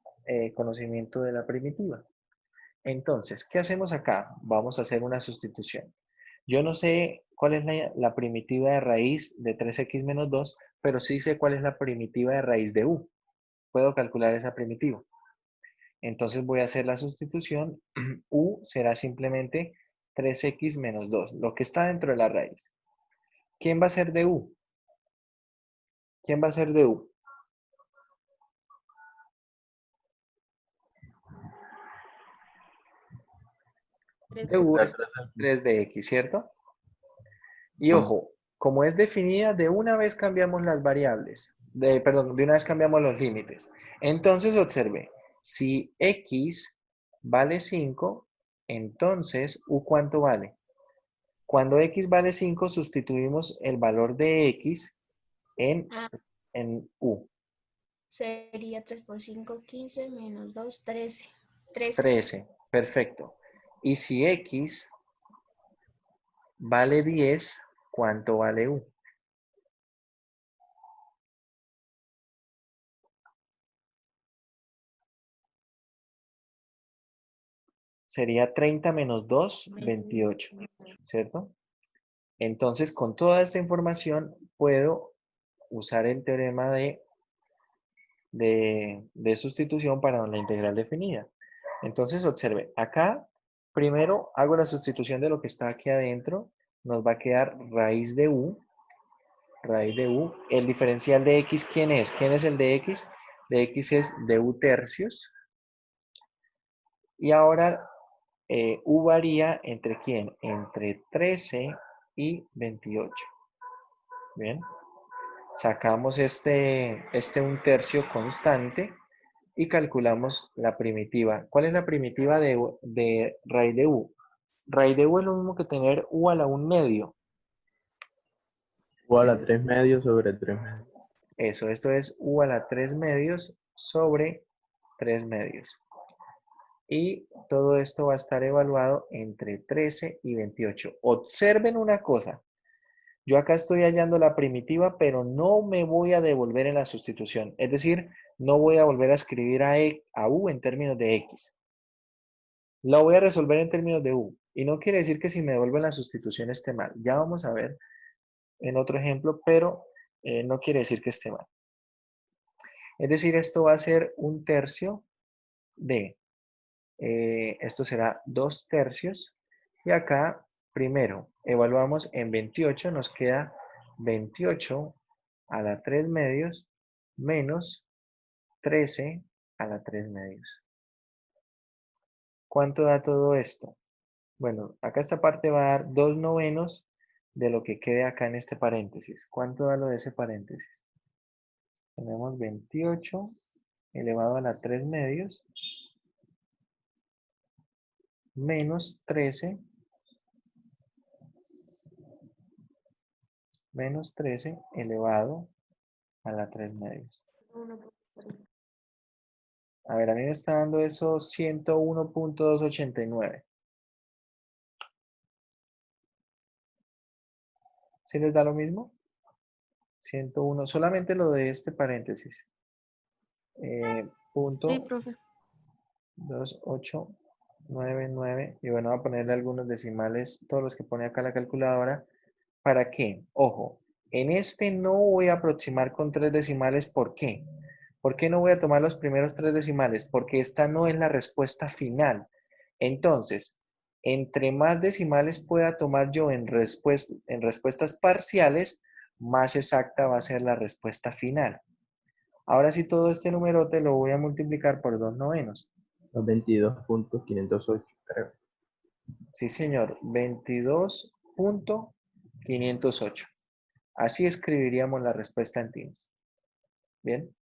A: conocimiento de la primitiva. Entonces, ¿qué hacemos acá? Vamos a hacer una sustitución. Yo no sé cuál es la primitiva de raíz de 3x menos 2, pero sí sé cuál es la primitiva de raíz de u. Puedo calcular esa primitiva. Entonces voy a hacer la sustitución. U será simplemente 3x menos 2, lo que está dentro de la raíz. ¿Quién va a ser de u? ¿Quién va a ser de u? De u es 3 de x, ¿cierto? Y ojo, como es definida, de una vez cambiamos las variables. Perdón, de una vez cambiamos los límites. Entonces, observe, si x vale 5, entonces, ¿u cuánto vale? Cuando x vale 5, sustituimos el valor de x en,
H: Ah,
A: en U.
H: sería 3 por 5, 15, menos 2, 13. 13.
A: 13, perfecto. Y si X vale 10, ¿cuánto vale U? Sería 30 menos 2, 28, ¿cierto? Entonces, con toda esta información, puedo usar el teorema de sustitución para la integral definida. Entonces, observe, acá primero hago la sustitución de lo que está aquí adentro. Nos va a quedar raíz de U. Raíz de U. El diferencial de X, ¿quién es? ¿Quién es el de X? De X es de U tercios. Y ahora U varía entre quién? Entre 13 y 28. Bien. Sacamos este 1/3 constante y calculamos la primitiva. ¿Cuál es la primitiva de raíz de U? Raíz de U es lo mismo que tener U a la 1/2.
C: U a la 3 medios sobre 3 medios.
A: Eso, esto es U a la 3 medios sobre 3 medios. Y todo esto va a estar evaluado entre 13 y 28. Observen una cosa. Yo acá estoy hallando la primitiva, pero no me voy a devolver en la sustitución. Es decir, no voy a volver a escribir a U en términos de X. La voy a resolver en términos de U. Y no quiere decir que si me devuelvo en la sustitución esté mal. Ya vamos a ver en otro ejemplo, pero no quiere decir que esté mal. Es decir, esto va a ser 1/3 de, esto será 2/3. Y acá, primero, evaluamos en 28, nos queda 28 a la 3 medios menos 13 a la 3 medios. ¿Cuánto da todo esto? Bueno, acá esta parte va a dar 2/9 de lo que quede acá en este paréntesis. ¿Cuánto da lo de ese paréntesis? Tenemos 28 elevado a la 3 medios menos 13 elevado a la 3 medios. A ver, a mí me está dando eso 101.289. ¿Sí les da lo mismo? 101, solamente lo de este paréntesis. Punto
E: Sí, profe.
A: 2899. Y bueno, voy a ponerle algunos decimales, todos los que pone acá la calculadora. ¿Para qué? Ojo, en este no voy a aproximar con 3 decimales. ¿Por qué? ¿Por qué no voy a tomar los primeros 3 decimales? Porque esta no es la respuesta final. Entonces, entre más decimales pueda tomar yo en respuestas parciales, más exacta va a ser la respuesta final. Ahora sí, todo este numerote lo voy a multiplicar por 2/9.
C: 22.508, creo.
A: Sí, señor, 22.508. Así escribiríamos la respuesta en Teams. Bien.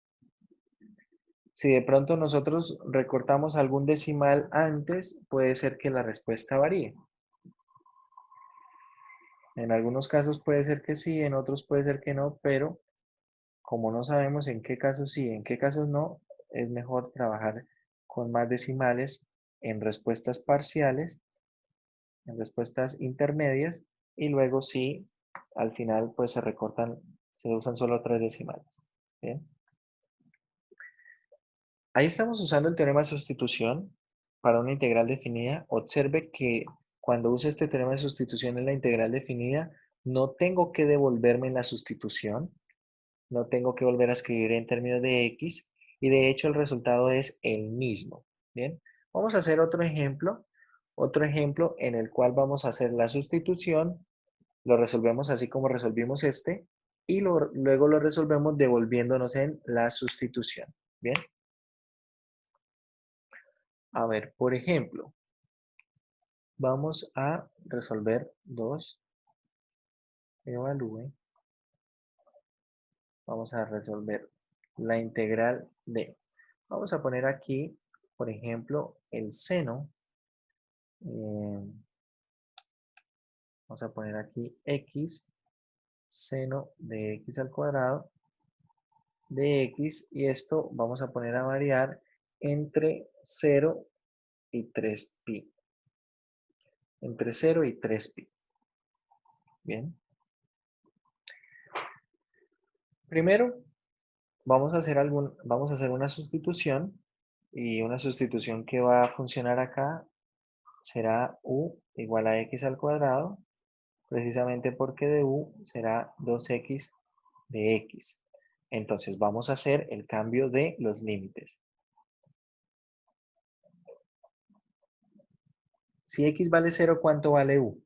A: Si de pronto nosotros recortamos algún decimal antes, puede ser que la respuesta varíe. En algunos casos puede ser que sí, en otros puede ser que no, pero como no sabemos en qué casos sí, en qué casos no, es mejor trabajar con más decimales en respuestas parciales, en respuestas intermedias, y luego sí, al final pues se recortan, se usan solo 3 decimales. ¿Bien? Ahí estamos usando el teorema de sustitución para una integral definida. Observe que cuando uso este teorema de sustitución en la integral definida, no tengo que devolverme en la sustitución, no tengo que volver a escribir en términos de x, y de hecho el resultado es el mismo. Bien, vamos a hacer otro ejemplo en el cual vamos a hacer la sustitución, lo resolvemos así como resolvimos este, y luego lo resolvemos devolviéndonos en la sustitución. Bien. A ver, por ejemplo, vamos a resolver 2. Evalúe. Vamos a resolver la integral de. Vamos a poner aquí, por ejemplo, el seno. Vamos a poner aquí x seno de x al cuadrado de x, y esto vamos a poner a variar entre 0 y 3pi. Entre 0 y 3pi. Bien. Primero, vamos a hacer una sustitución, y una sustitución que va a funcionar acá será u igual a x al cuadrado, precisamente porque de u será 2x de x. Entonces vamos a hacer el cambio de los límites. Si x vale 0, ¿cuánto vale u?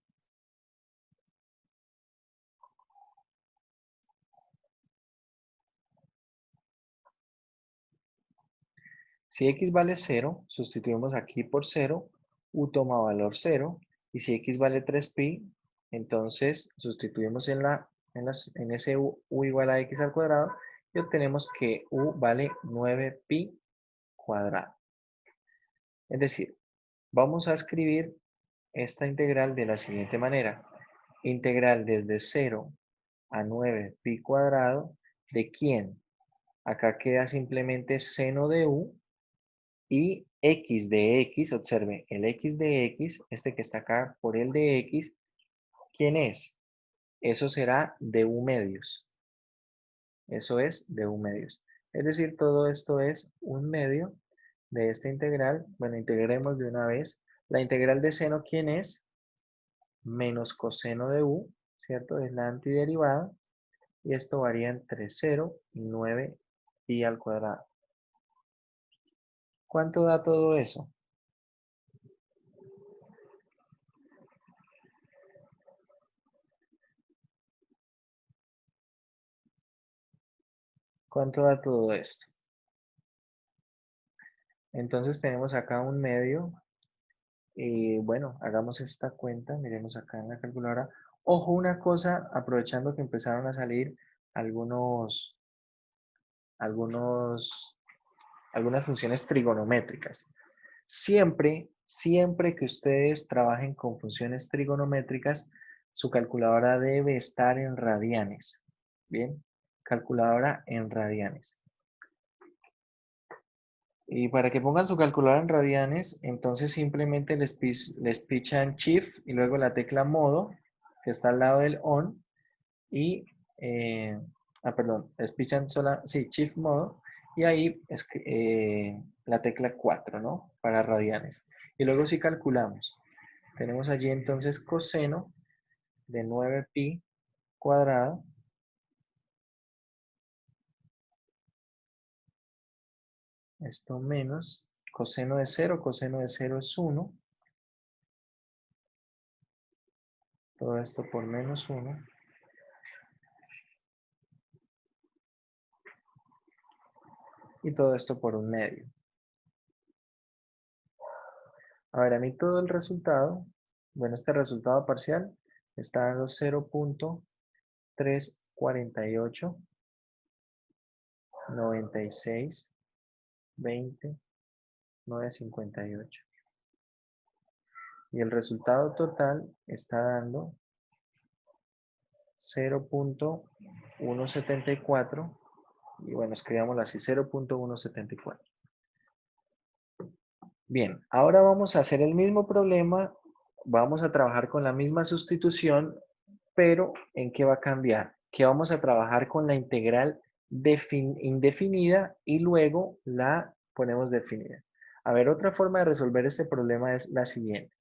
A: Si x vale 0, sustituimos aquí por 0, u toma valor 0, y si x vale 3pi, entonces sustituimos en ese u igual a x al cuadrado, y obtenemos que u vale 9pi cuadrado. Es decir, vamos a escribir esta integral de la siguiente manera. Integral desde 0 a 9pi cuadrado, ¿de quién? Acá queda simplemente seno de u, y x de x, observe, el x de x, este que está acá por el de x, ¿quién es? Eso será de u medios. Eso es de u medios. Es decir, todo esto es un medio de esta integral. Bueno, integremos de una vez. La integral de seno, ¿quién es? Menos coseno de u, ¿cierto? Es la antiderivada. Y esto varía entre 0 y 9pi al cuadrado. ¿Cuánto da todo eso? ¿Cuánto da todo esto? Entonces tenemos acá un medio. Y bueno, hagamos esta cuenta. Miremos acá en la calculadora. Ojo, una cosa, aprovechando que empezaron a salir algunas funciones trigonométricas. Siempre que ustedes trabajen con funciones trigonométricas, su calculadora debe estar en radianes. Bien, calculadora en radianes. Y para que pongan su calculadora en radianes, entonces simplemente les pichan Shift y luego la tecla modo, que está al lado del on, y, les pichan Shift modo, y ahí es la tecla 4, ¿no? Para radianes. Y luego si calculamos, tenemos allí entonces coseno de 9pi cuadrado, esto menos coseno de 0 es 1, todo esto por menos 1, y todo esto por un medio. A ver, a mí todo el resultado, bueno, este resultado parcial está dando 0.348, 96, 20, 958. Y el resultado total está dando 0.174, y bueno, escribámoslo así, 0.174. Bien, ahora vamos a hacer el mismo problema, vamos a trabajar con la misma sustitución, pero ¿en qué va a cambiar? Que vamos a trabajar con la integral indefinida y luego la ponemos definida. A ver, otra forma de resolver este problema es la siguiente.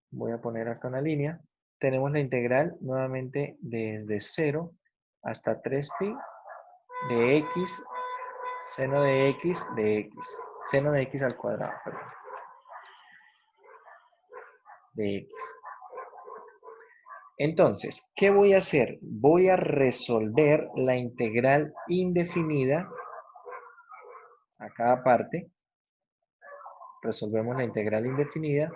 A: Voy a poner acá una línea. Tenemos la integral nuevamente desde 0 hasta 3pi de x, seno de x de x. Seno de x al cuadrado, perdón. De x. Entonces, ¿qué voy a hacer? Voy a resolver la integral indefinida a cada parte. Resolvemos la integral indefinida.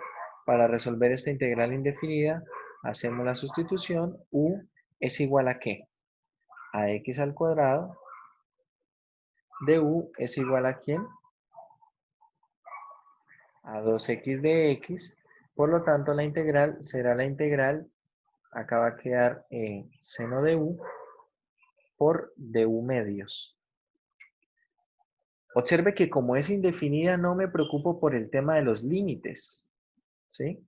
A: Para resolver esta integral indefinida, hacemos la sustitución. U es igual a ¿qué? A x al cuadrado. De u es igual a ¿quién? A 2x de x. Por lo tanto, la integral será la integral Acá va a quedar seno de u por du medios. Observe que como es indefinida no me preocupo por el tema de los límites, ¿sí?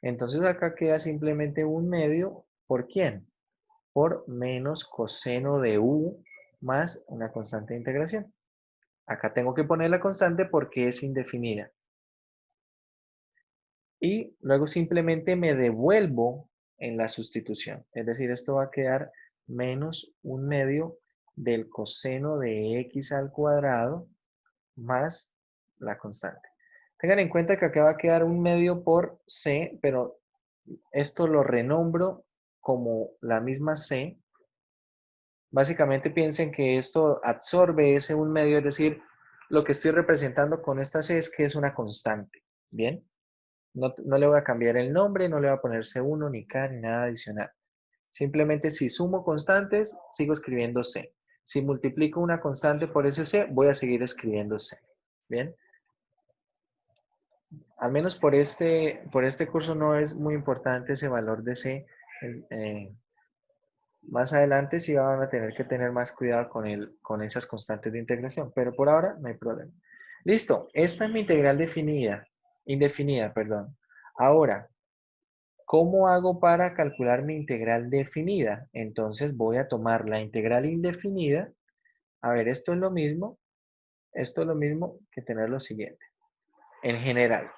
A: Entonces acá queda simplemente un medio, ¿por quién? Por menos coseno de u más una constante de integración. Acá tengo que poner la constante porque es indefinida. Y luego simplemente me devuelvo en la sustitución. Es decir, esto va a quedar menos un medio del coseno de x al cuadrado más la constante. Tengan en cuenta que acá va a quedar un medio por c, pero esto lo renombro como la misma c. Básicamente piensen que esto absorbe ese un medio, es decir, lo que estoy representando con esta c es que es una constante. ¿Bien? No le voy a cambiar el nombre, no le voy a poner C1 ni K ni nada adicional. Simplemente si sumo constantes, sigo escribiendo C. Si multiplico una constante por ese C, voy a seguir escribiendo C. ¿Bien? Al menos por este curso no es muy importante ese valor de C. Más adelante sí van a tener que tener más cuidado con esas constantes de integración, pero por ahora no hay problema. Listo, esta es mi integral indefinida, perdón. Ahora, ¿cómo hago para calcular mi integral definida? Entonces voy a tomar la integral indefinida. A ver, esto es lo mismo que tener lo siguiente. En general,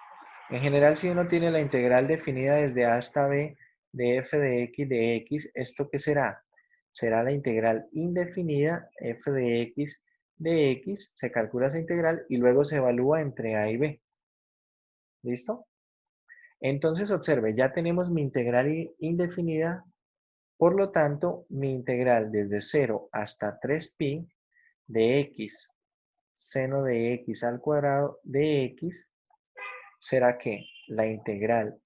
A: si uno tiene la integral definida desde a hasta b de f de x, ¿esto qué será? Será la integral indefinida f de x, se calcula esa integral y luego se evalúa entre a y b. ¿Listo? Entonces observe, ya tenemos mi integral indefinida, por lo tanto, mi integral desde 0 hasta 3pi de x seno de x al cuadrado de x será que la integral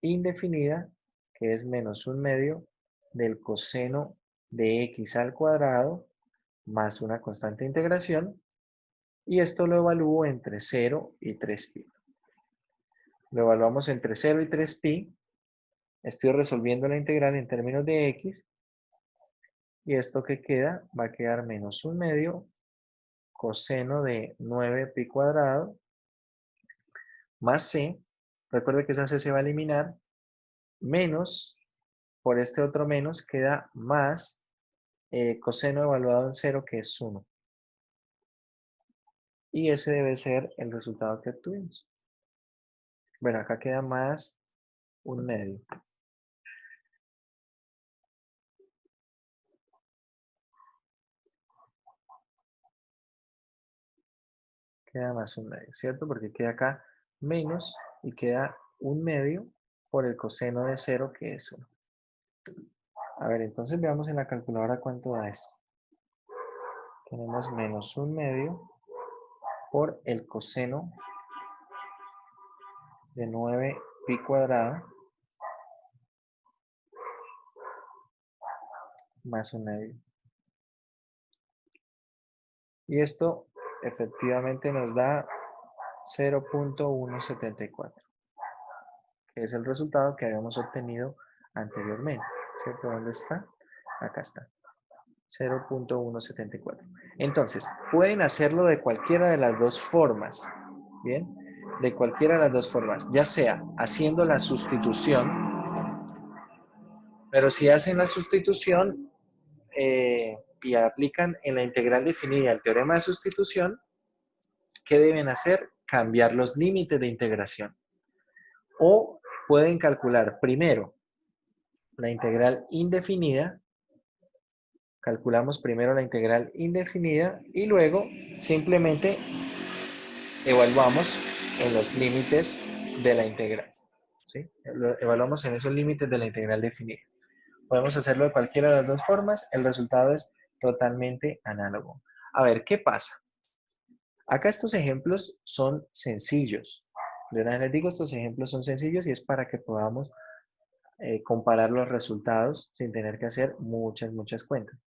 A: indefinida, que es menos un medio del coseno de x al cuadrado más una constante de integración, y esto lo evalúo entre 0 y 3pi. Lo evaluamos entre 0 y 3pi. Estoy resolviendo la integral en términos de x, y esto que queda va a quedar menos un medio coseno de 9pi cuadrado más c, recuerde que esa c se va a eliminar, menos, por este otro menos, queda más coseno evaluado en 0, que es 1. Y ese debe ser el resultado que obtuvimos. Bueno, acá queda más un medio. Queda más un medio, ¿cierto? Porque queda acá menos y queda un medio por el coseno de 0, que es 1. A ver, entonces veamos en la calculadora cuánto da esto. Tenemos menos un medio por el coseno de 9pi cuadrado más un medio. Y esto efectivamente nos da 0.174, que es el resultado que habíamos obtenido anteriormente. ¿Cierto? ¿Dónde está? Acá está. 0.174. Entonces, pueden hacerlo de cualquiera de las dos formas. ¿Bien? De cualquiera de las dos formas. Ya sea haciendo la sustitución, pero si hacen la sustitución y aplican en la integral definida el teorema de sustitución, ¿qué deben hacer? Cambiar los límites de integración. O pueden calcular primero la integral indefinida. Calculamos primero la integral indefinida y luego simplemente evaluamos en los límites de la integral. ¿Sí? Evaluamos en esos límites de la integral definida. Podemos hacerlo de cualquiera de las dos formas. El resultado es totalmente análogo. A ver, ¿qué pasa? Acá estos ejemplos son sencillos. De una vez les digo, estos ejemplos son sencillos y es para que podamos comparar los resultados sin tener que hacer muchas cuentas.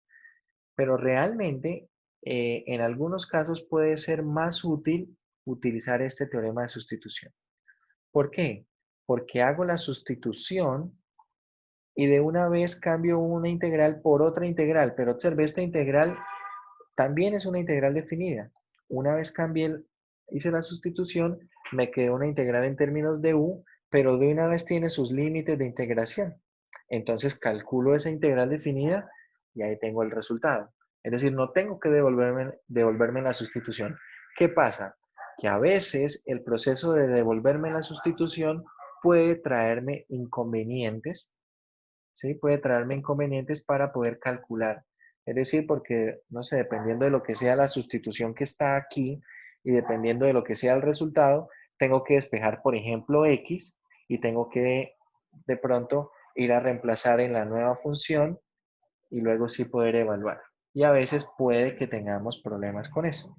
A: Pero realmente, en algunos casos puede ser más útil utilizar este teorema de sustitución. ¿Por qué? Porque hago la sustitución y de una vez cambio una integral por otra integral, pero observe, esta integral también es una integral definida. Una vez hice la sustitución, me quedó una integral en términos de u, pero de una vez tiene sus límites de integración. Entonces calculo esa integral definida y ahí tengo el resultado. Es decir, no tengo que devolverme la sustitución. ¿Qué pasa? Que a veces el proceso de devolverme la sustitución puede traerme inconvenientes, ¿sí? Puede traerme inconvenientes para poder calcular. Es decir, porque, no sé, dependiendo de lo que sea la sustitución que está aquí y dependiendo de lo que sea el resultado, tengo que despejar, por ejemplo, x y tengo que de pronto ir a reemplazar en la nueva función y luego sí poder evaluar. Y a veces puede que tengamos problemas con eso.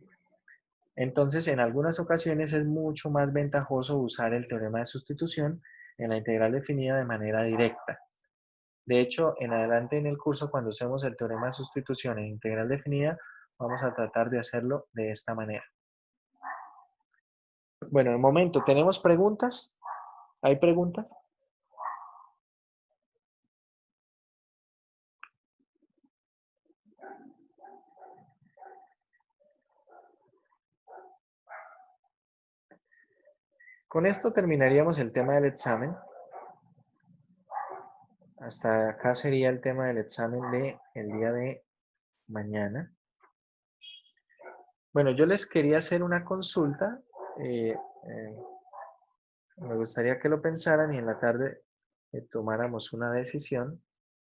A: Entonces, en algunas ocasiones es mucho más ventajoso usar el teorema de sustitución en la integral definida de manera directa. De hecho, en adelante en el curso, cuando usemos el teorema de sustitución en integral definida, vamos a tratar de hacerlo de esta manera. Bueno, de momento, ¿tenemos preguntas? ¿Hay preguntas? Con esto terminaríamos el tema del examen. Hasta acá sería el tema del examen del día de mañana. Bueno, yo les quería hacer una consulta. Me gustaría que lo pensaran y en la tarde tomáramos una decisión.